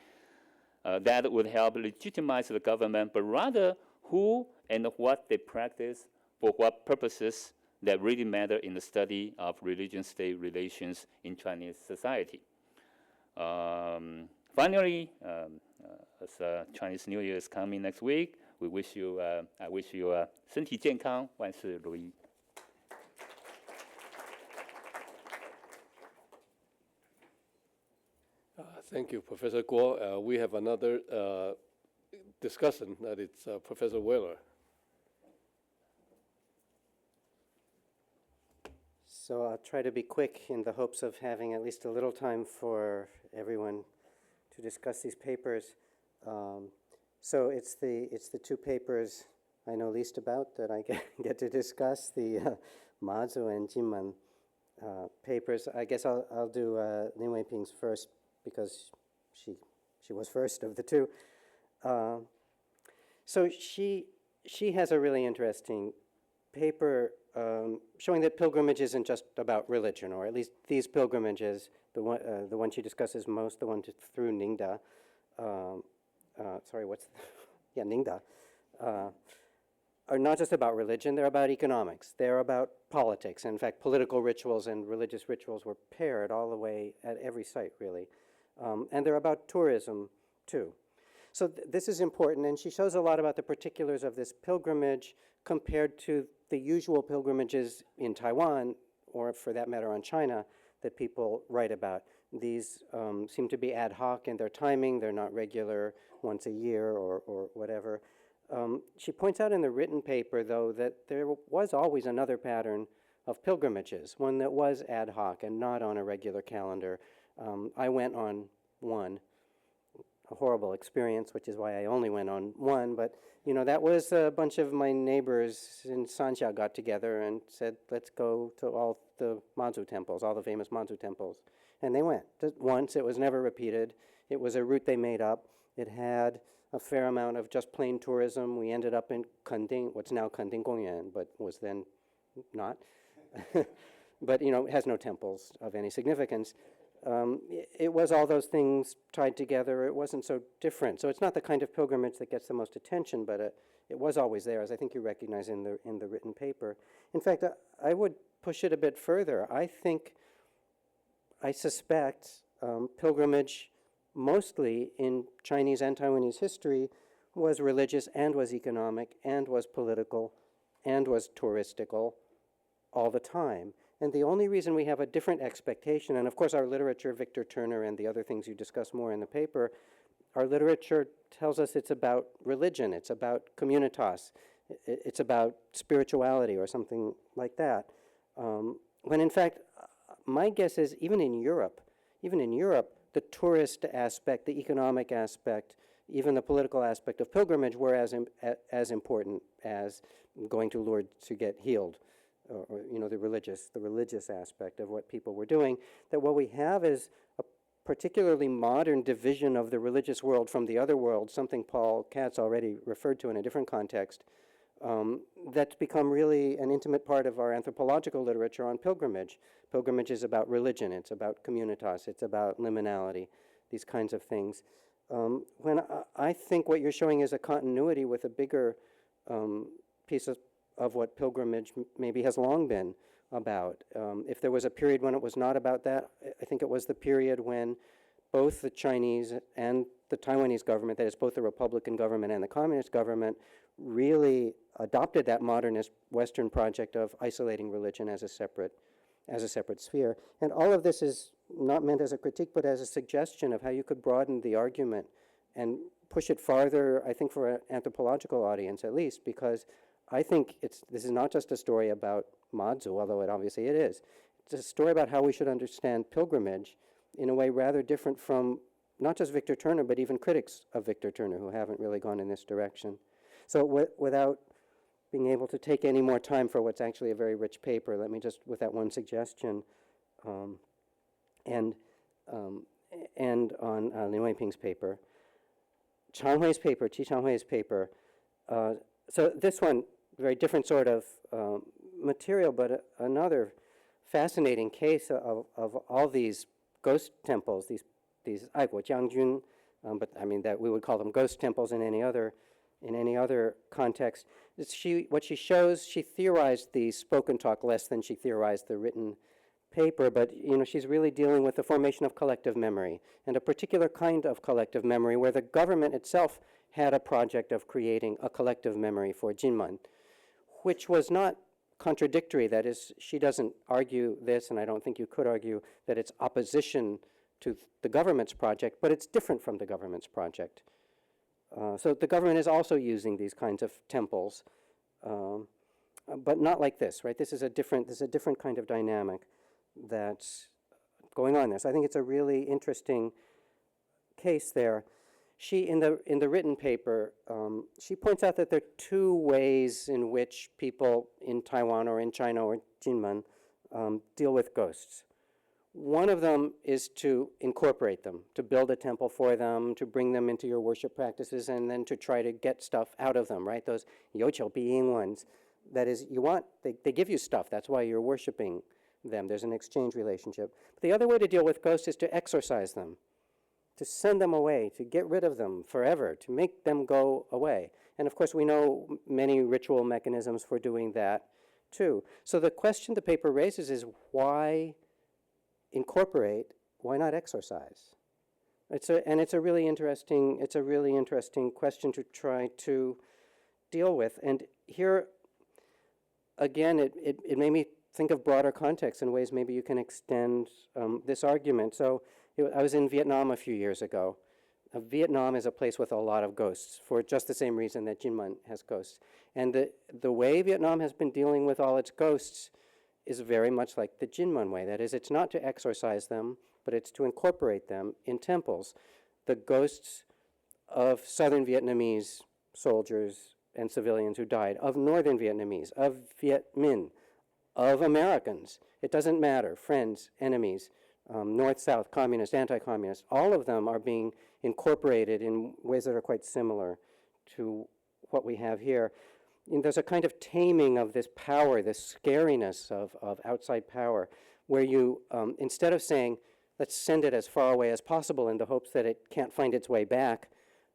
that would help legitimize the government, but rather who and what they practice for what purposes that really matter in the study of religion-state relations in Chinese society. Finally, as Chinese New Year is coming next week, I wish you 身体健康，万事如意。Thank you, Professor Guo. We have another discussant, that it's Professor Weller. So I'll try to be quick in the hopes of having at least a little time for everyone to discuss these papers. So it's the two papers I know least about that I get to discuss, the Mazu and Jinmen papers. I guess I'll do Lin Wei-Ping's first because she was first of the two. So she has a really interesting paper showing that pilgrimage isn't just about religion, or at least these pilgrimages, the one she discusses most, the one through Ningda, Ningda, are not just about religion, they're about economics, they're about politics. In fact, political rituals and religious rituals were paired all the way at every site, really. And they're about tourism, too. So this is important, and she shows a lot about the particulars of this pilgrimage compared to the usual pilgrimages in Taiwan, or for that matter on China, that people write about. These seem to be ad hoc in their timing. They're not regular once a year or whatever. She points out in the written paper, though, that there was always another pattern of pilgrimages, one that was ad hoc and not on a regular calendar. I went on one a horrible experience, which is why I only went on one. But, you know, that was a bunch of my neighbors in Sanxia got together and said, let's go to all the Manzu temples, all the famous Manzu temples. And they went just once. It was never repeated. It was a route they made up. It had a fair amount of just plain tourism. We ended up in Kending, what's now Kending Gongyuan, but was then not. But, you know, it has no temples of any significance. It was all those things tied together. It wasn't so different. So it's not the kind of pilgrimage that gets the most attention, but it was always there, as I think you recognize in the written paper. In fact, I would push it a bit further. I suspect pilgrimage, mostly in Chinese and Taiwanese history, was religious and was economic and was political and was touristical all the time. And the only reason we have a different expectation, and of course our literature, Victor Turner and the other things you discuss more in the paper, our literature tells us it's about religion, it's about communitas, it's about spirituality or something like that. When in fact, my guess is even in Europe, the tourist aspect, the economic aspect, even the political aspect of pilgrimage were as important as going to Lourdes to get healed, or you know, the religious aspect of what people were doing. That what we have is a particularly modern division of the religious world from the other world, something Paul KATZ already referred to in a different context, that's become really an intimate part of our anthropological literature on pilgrimage. Pilgrimage is about religion, it's about communitas, it's about liminality, these kinds of things. When I think what you're showing is a continuity with a bigger piece of what pilgrimage maybe has long been about. If there was a period when it was not about that, I think it was the period when both the Chinese and the Taiwanese government, that is both the Republican government and the Communist government, really adopted that modernist Western project of isolating religion as a separate sphere. And all of this is not meant as a critique, but as a suggestion of how you could broaden the argument and push it farther, I think, for an anthropological audience at least, because I think this is not just a story about Manzu, although obviously it is. It's a story about how we should understand pilgrimage in a way rather different from not just Victor Turner, but even critics of Victor Turner who haven't really gone in this direction. So without being able to take any more time for what's actually a very rich paper, let me just, with that one suggestion, and on Lin Wei-Ping's paper, CHANG-HUI's paper, Chi-Chang-Hui's paper. So this one, very different sort of material, but another fascinating case of all these ghost temples, these Aiguo Jiangjun, but I mean that we would call them ghost temples in any other context. What she shows, she theorized the spoken talk less than she theorized the written paper, but you know, she's really dealing with the formation of collective memory, and a particular kind of collective memory where the government itself had a project of creating a collective memory for Jinmen, which was not contradictory. That is, she doesn't argue this, and I don't think you could argue that it's opposition to the government's project, but it's different from the government's project. So the government is also using these kinds of temples, but not like this, right? This is a different kind of dynamic that's going on there. So I think it's a really interesting case there. She, in the written paper, she points out that there are two ways in which people in Taiwan or in China or Jinmen deal with ghosts. One of them is to incorporate them, to build a temple for them, to bring them into your worship practices, and then to try to get stuff out of them, right? Those youqiu being ones. That is, they give you stuff, that's why you're worshiping them. There's an exchange relationship. But the other way to deal with ghosts is to exorcise them, to send them away, to get rid of them forever, to make them go away. And of course, we know many ritual mechanisms for doing that too. So the question the paper raises is why incorporate, why not exorcise? It's a really interesting question to try to deal with. And here, again, it made me think of broader context in ways maybe you can extend this argument. So I was in Vietnam a few years ago. Vietnam is a place with a lot of ghosts for just the same reason that Jinmen has ghosts. And the way Vietnam has been dealing with all its ghosts is very much like the Jinmen way. That is, it's not to exorcise them, but it's to incorporate them in temples. The ghosts of Southern Vietnamese soldiers and civilians who died, of Northern Vietnamese, of Viet Minh, of Americans. It doesn't matter, friends, enemies, North, South, communist, anti-communist, all of them are being incorporated in ways that are quite similar to what we have here. And there's a kind of taming of this power, this scariness of outside power, where you, instead of saying, let's send it as far away as possible in the hopes that it can't find its way back,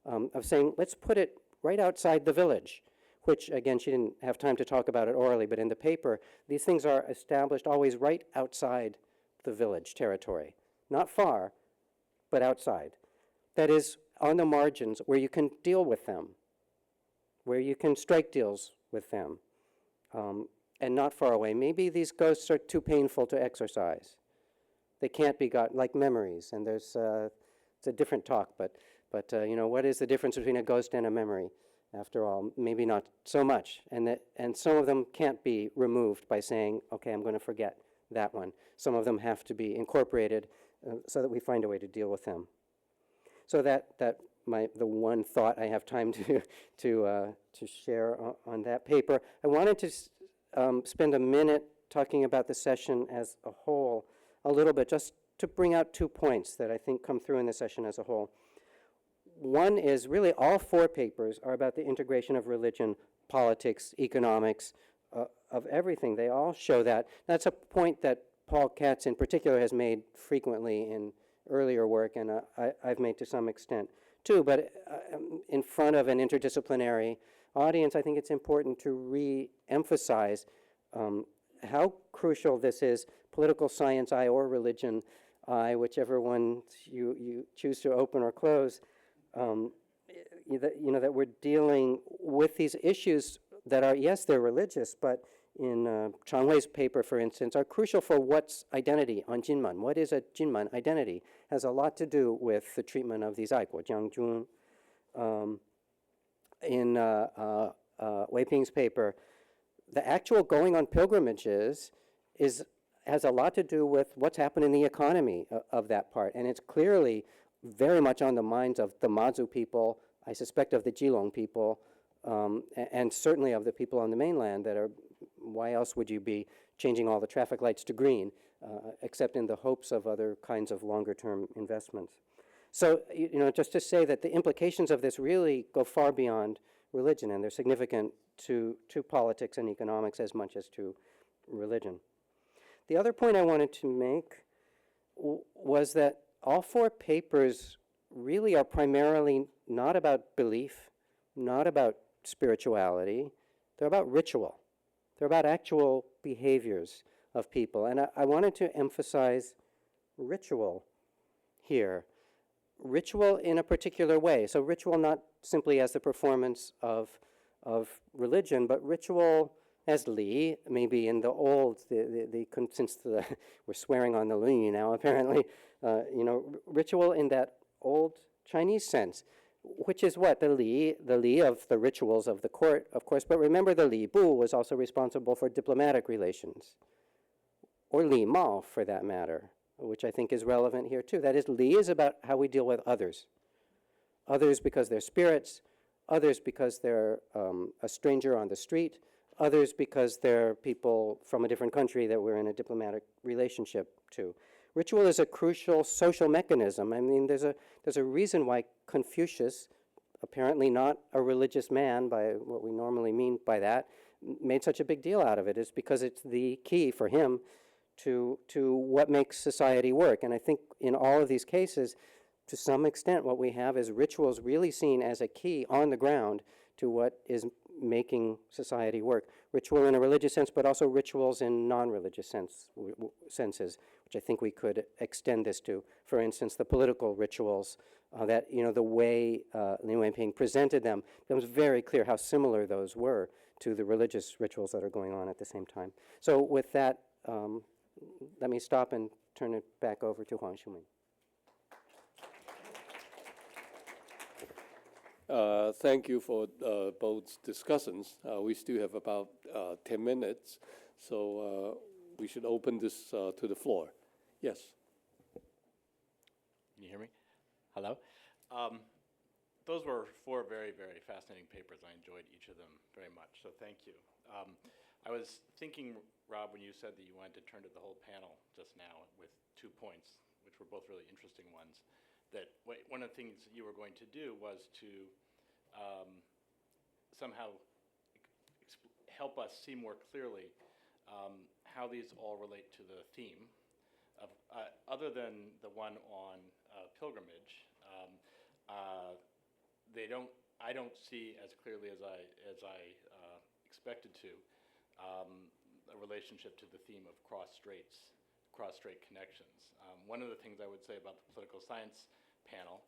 of saying, let's put it right outside the village, which, again, she didn't have time to talk about it orally, but in the paper, these things are established always right outside the village territory. Not far, but outside. That is, on the margins where you can deal with them, where you can strike deals with them, and not far away. Maybe these ghosts are too painful to exorcise. They can't be got like memories, and there's, it's a different talk, but you know, what is the difference between a ghost and a memory? After all, maybe not so much, and some of them can't be removed by saying, okay, I'm going to forget that one. Some of them have to be incorporated so that we find a way to deal with them. So the one thought I have time to share on that paper. I wanted to spend a minute talking about the session as a whole, a little bit, just to bring out 2 points that I think come through in the session as a whole. One is really all 4 papers are about the integration of religion, politics, economics, of everything. They all show that. That's a point that Paul KATZ in particular has made frequently in earlier work, and I've made to some extent too. But in front of an interdisciplinary audience, I think it's important to re-emphasize how crucial this is, political science eye or religion eye, whichever one you choose to open or close. That we're dealing with these issues that are, yes, they're religious, but in CHANG-HUI's paper, for instance, are crucial for what's identity on Jinmen. What is a Jinmen identity? Has a lot to do with the treatment of these Aiguo Jiangjun. In WEI-PING's paper, the actual going on pilgrimages has a lot to do with what's happened in the economy of that part, and it's clearly very much on the minds of the Mazu people, I suspect of the Jilong people, and certainly of the people on the mainland that are, why else would you be changing all the traffic lights to green, except in the hopes of other kinds of longer-term investments. So, just to say that the implications of this really go far beyond religion, and they're significant to politics and economics as much as to religion. The other point I wanted to make was that all 4 papers really are primarily not about belief, not about spirituality. They're about ritual. They're about actual behaviors of people. And I wanted to emphasize ritual here. Ritual in a particular way. So ritual not simply as the performance of religion, but ritual as Li, maybe in the old, since we're swearing on the Li now, apparently, ritual in that old Chinese sense, which is what? The Li of the rituals of the court, of course, but remember the Li Bu was also responsible for diplomatic relations, or Li Mao for that matter, which I think is relevant here too. That is, Li is about how we deal with others. Others because they're spirits, others because they're a stranger on the street, others because they're people from a different country that we're in a diplomatic relationship to. Ritual is a crucial social mechanism. I mean, there's a reason why Confucius, apparently not a religious man by what we normally mean by that, made such a big deal out of it. It's because it's the key for him to what makes society work. And I think in all of these cases, to some extent, what we have is rituals really seen as a key on the ground to what is making society work. Ritual in a religious sense, but also rituals in non-religious senses, which I think we could extend this to. For instance, the political rituals that, the way Li Wei-Ping presented them, it was very clear how similar those were to the religious rituals that are going on at the same time. So with that, let me stop and turn it back over to Huang Xiumin. Thank you for both discussions. We still have about 10 minutes, so we should open this to the floor. Yes? Can you hear me? Hello? those were 4 very, very fascinating papers. I enjoyed each of them very much, so thank you. I was thinking, Rob, when you said that you wanted to turn to the whole panel just now with 2 points, which were both really interesting ones, that one of the things that you were going to do was to somehow help us see more clearly how these all relate to the theme of, other than the one on pilgrimage. I don't see as clearly as I expected to a relationship to the theme of cross-strait connections. One of the things I would say about the political science panel,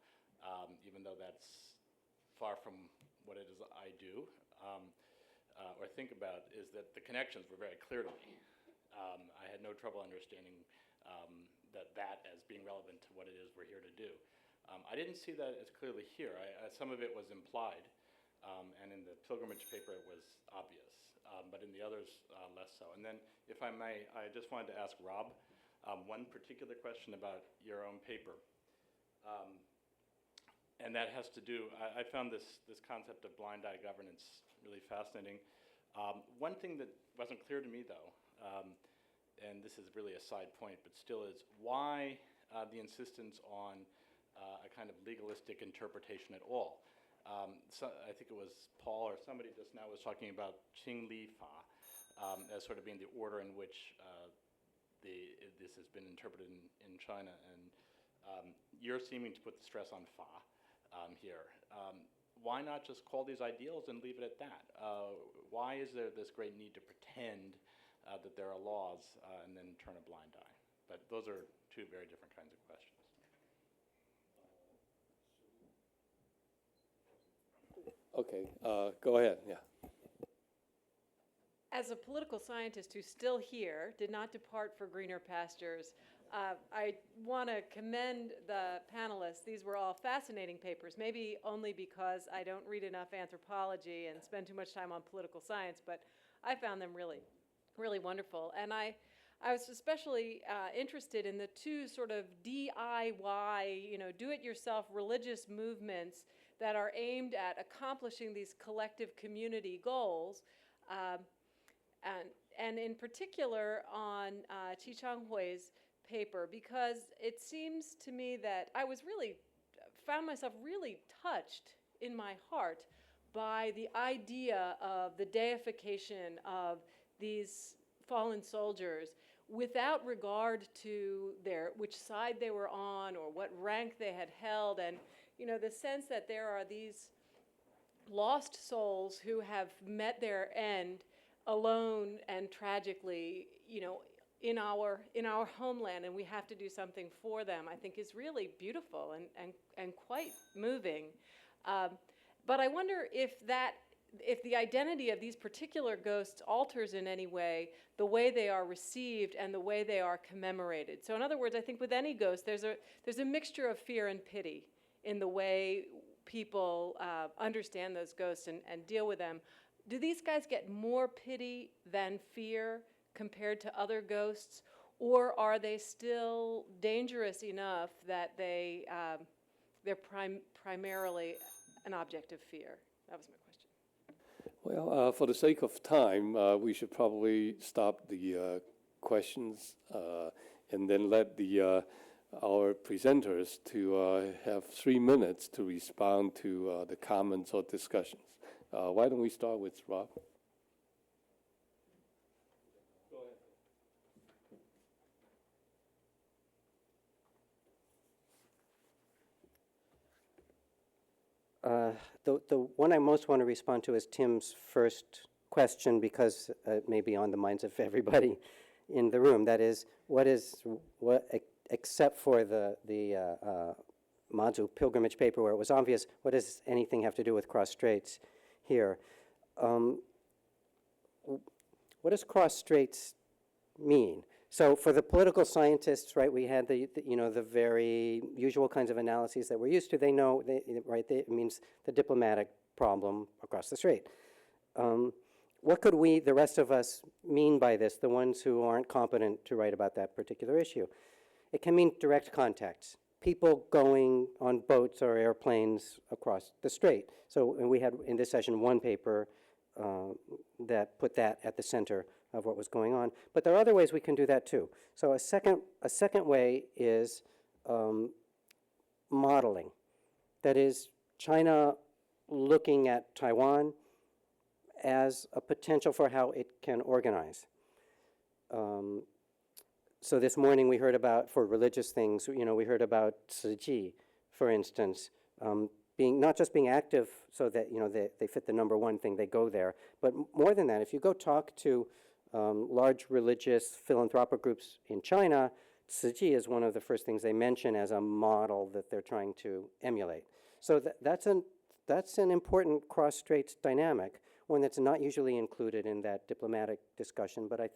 even though that's far from what it is I do or think about, is that the connections were very clear to me. I had no trouble understanding that as being relevant to what it is we're here to do. I didn't see that as clearly here. Some of it was implied, and in the pilgrimage paper it was obvious, but in the others less so. And then, if I may, I just wanted to ask Rob one particular question about your own paper. And that has to do, I found this concept of blind eye governance really fascinating. One thing that wasn't clear to me though, and this is really a side point, but still is, why the insistence on a kind of legalistic interpretation at all? So I think it was Paul or somebody just now was talking about Qing-Li-Fa as sort of being the order in which this has been interpreted in China, and you're seeming to put the stress on Fa here. Why not just call these ideals and leave it at that? Why is there this great need to pretend that there are laws and then turn a blind eye? But those are 2 very different kinds of questions. Okay, go ahead, yeah. As a political scientist who's still here, did not depart for greener pastures, I want to commend the panelists. These were all fascinating papers, maybe only because I don't read enough anthropology and spend too much time on political science, but I found them really, really wonderful. And I was especially interested in the 2 sort of DIY, do-it-yourself religious movements that are aimed at accomplishing these collective community goals, and in particular on CHENG-HUI's paper, because it seems to me that I found myself really touched in my heart by the idea of the deification of these fallen soldiers without regard to which side they were on or what rank they had held, and the sense that there are these lost souls who have met their end alone and tragically, in our homeland, and we have to do something for them, I think is really beautiful and quite moving. But I wonder if the identity of these particular ghosts alters in any way the way they are received and the way they are commemorated. So in other words, I think with any ghost, there's a mixture of fear and pity in the way people understand those ghosts and deal with them. Do these guys get more pity than fear compared to other ghosts, or are they still dangerous enough that they're primarily an object of fear? That was my question. Well, for the sake of time, we should probably stop the questions and then let our presenters to have 3 minutes to respond to the comments or discussions. Why don't we start with Rob? The one I most want to respond to is Tim's first question, because it may be on the minds of everybody in the room. That is, except for the Mazu pilgrimage paper where it was obvious, what does anything have to do with cross-straits here? What does cross-straits mean? So for the political scientists, right, we had the very usual kinds of analyses that we're used to. They know, it means the diplomatic problem across the strait. What could we, the rest of us, mean by this, the ones who aren't competent to write about that particular issue? It can mean direct contacts. people going on boats or airplanes across the strait. So and we had in this session one paper that put that at the center of what was going on. But there are other ways we can do that too. So a second way is modeling. That is, China looking at Taiwan as a potential for how it can organize. So this morning we heard about, for religious things, we heard about CHENG-CHI, for instance, being not just being active so that they fit the number one thing, they go there, but more than that, if you go talk to large religious philanthropic groups in China, CHENG-CHI is one of the first things they mention as a model that they're trying to emulate. So that's an important cross-straits dynamic, one that's not usually included in that diplomatic discussion, but I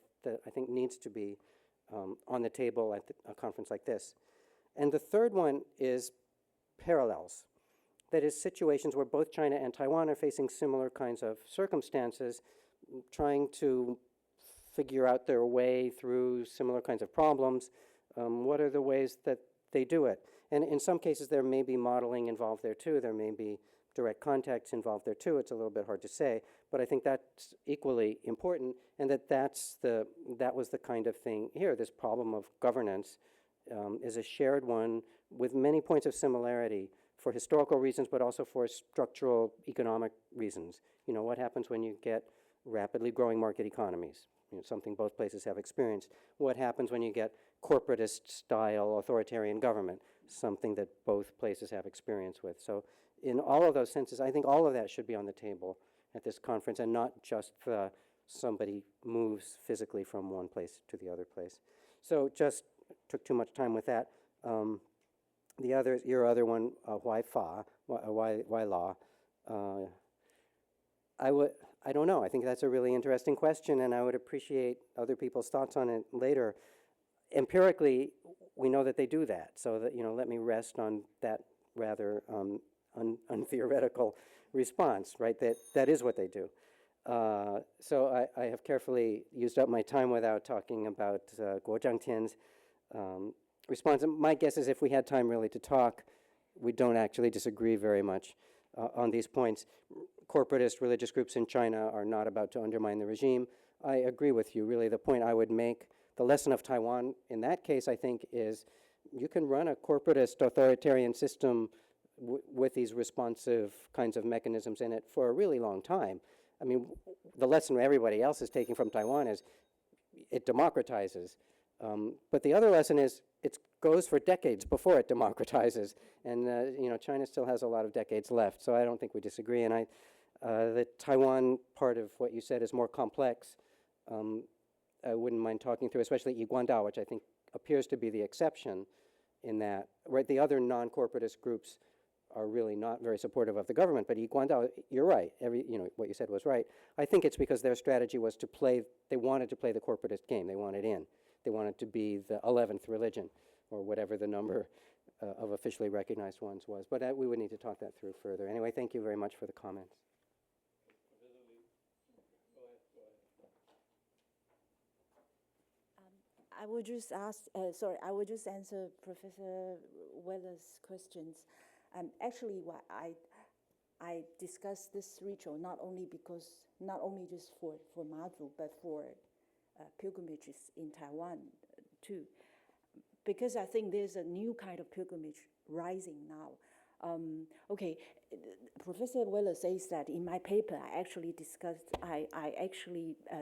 think needs to be on the table at a conference like this. And the third one is parallels. That is, situations where both China and Taiwan are facing similar kinds of circumstances, trying to figure out their way through similar kinds of problems. What are the ways that they do it? And in some cases, there may be modeling involved there too. There may be direct contacts involved there too. It's a little bit hard to say, but I think that's equally important, and that was the kind of thing here. This problem of governance is a shared one with many points of similarity for historical reasons, but also for structural economic reasons. What happens when you get rapidly growing market economies? Something both places have experienced. What happens when you get corporatist-style authoritarian government? Something that both places have experience with. So in all of those senses, I think all of that should be on the table at this conference, and not just somebody moves physically from one place to the other place. So just took too much time with that. Your other one, why law? I don't know. I think that's a really interesting question, and I would appreciate other people's thoughts on it later. Empirically, we know that they do that, so that, let me rest on that rather untheoretical response, right? That is what they do. So I have carefully used up my time without talking about Guo Zhangtian's response. And my guess is if we had time really to talk, we don't actually disagree very much on these points. Corporatist religious groups in China are not about to undermine the regime. I agree with you. Really, the point I would make, the lesson of Taiwan in that case, I think, is you can run a corporatist authoritarian system with these responsive kinds of mechanisms in it for a really long time. I mean, the lesson everybody else is taking from Taiwan is it democratizes. But the other lesson is it goes for decades before it democratizes. And, China still has a lot of decades left, so I don't think we disagree. And the Taiwan part of what you said is more complex. I wouldn't mind talking through, especially Yiguandao, which I think appears to be the exception in that. Right, the other non-corporatist groups are really not very supportive of the government, but Yiguandao, you're right. What you said was right. I think it's because their strategy was to play. They wanted to play the corporatist game. They wanted in. They wanted to be the 11th religion, or whatever the number of officially recognized ones was. But we would need to talk that through further. Anyway, thank you very much for the comments. I would just I would just answer Professor Weller's questions. Actually, what I discussed this ritual not only just for Mazu, but for pilgrimages in Taiwan too, because I think there's a new kind of pilgrimage rising now. Okay, Professor Weller says that in my paper I actually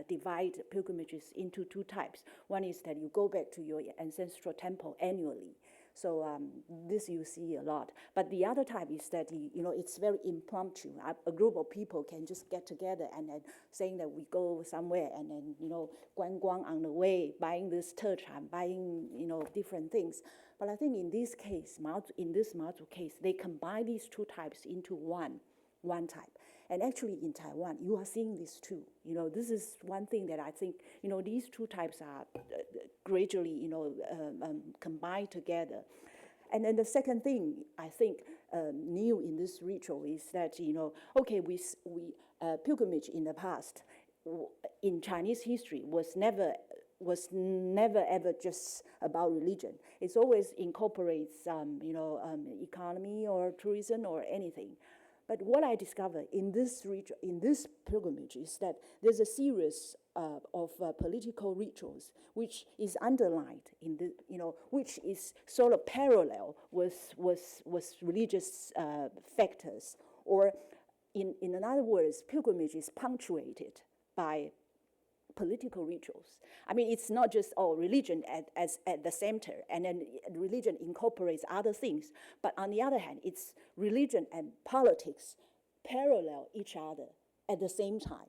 divide pilgrimages into two types. One is that you go back to your ancestral temple annually. So this you see a lot. But the other type is that, it's very impromptu. A group of people can just get together and then saying that we go somewhere and then, guang on the way, buying this terchan, buying, different things. But I think in this case, in this Mazu case, they combine these two types into one type. And actually in Taiwan, you are seeing this too. This is one thing that I think, these two types are gradually, combined together. And then the second thing I think new in this ritual is that, we pilgrimage in the past in Chinese history was never was never ever just about religion. It's always incorporates, economy or tourism or anything. But what I discovered in this pilgrimage is that there's a series of political rituals which is underlined in the, which is sort of parallel with religious factors, or in other words, pilgrimage is punctuated by political rituals. I mean, it's not just religion at the center, and then religion incorporates other things. But on the other hand, it's religion and politics parallel each other at the same time.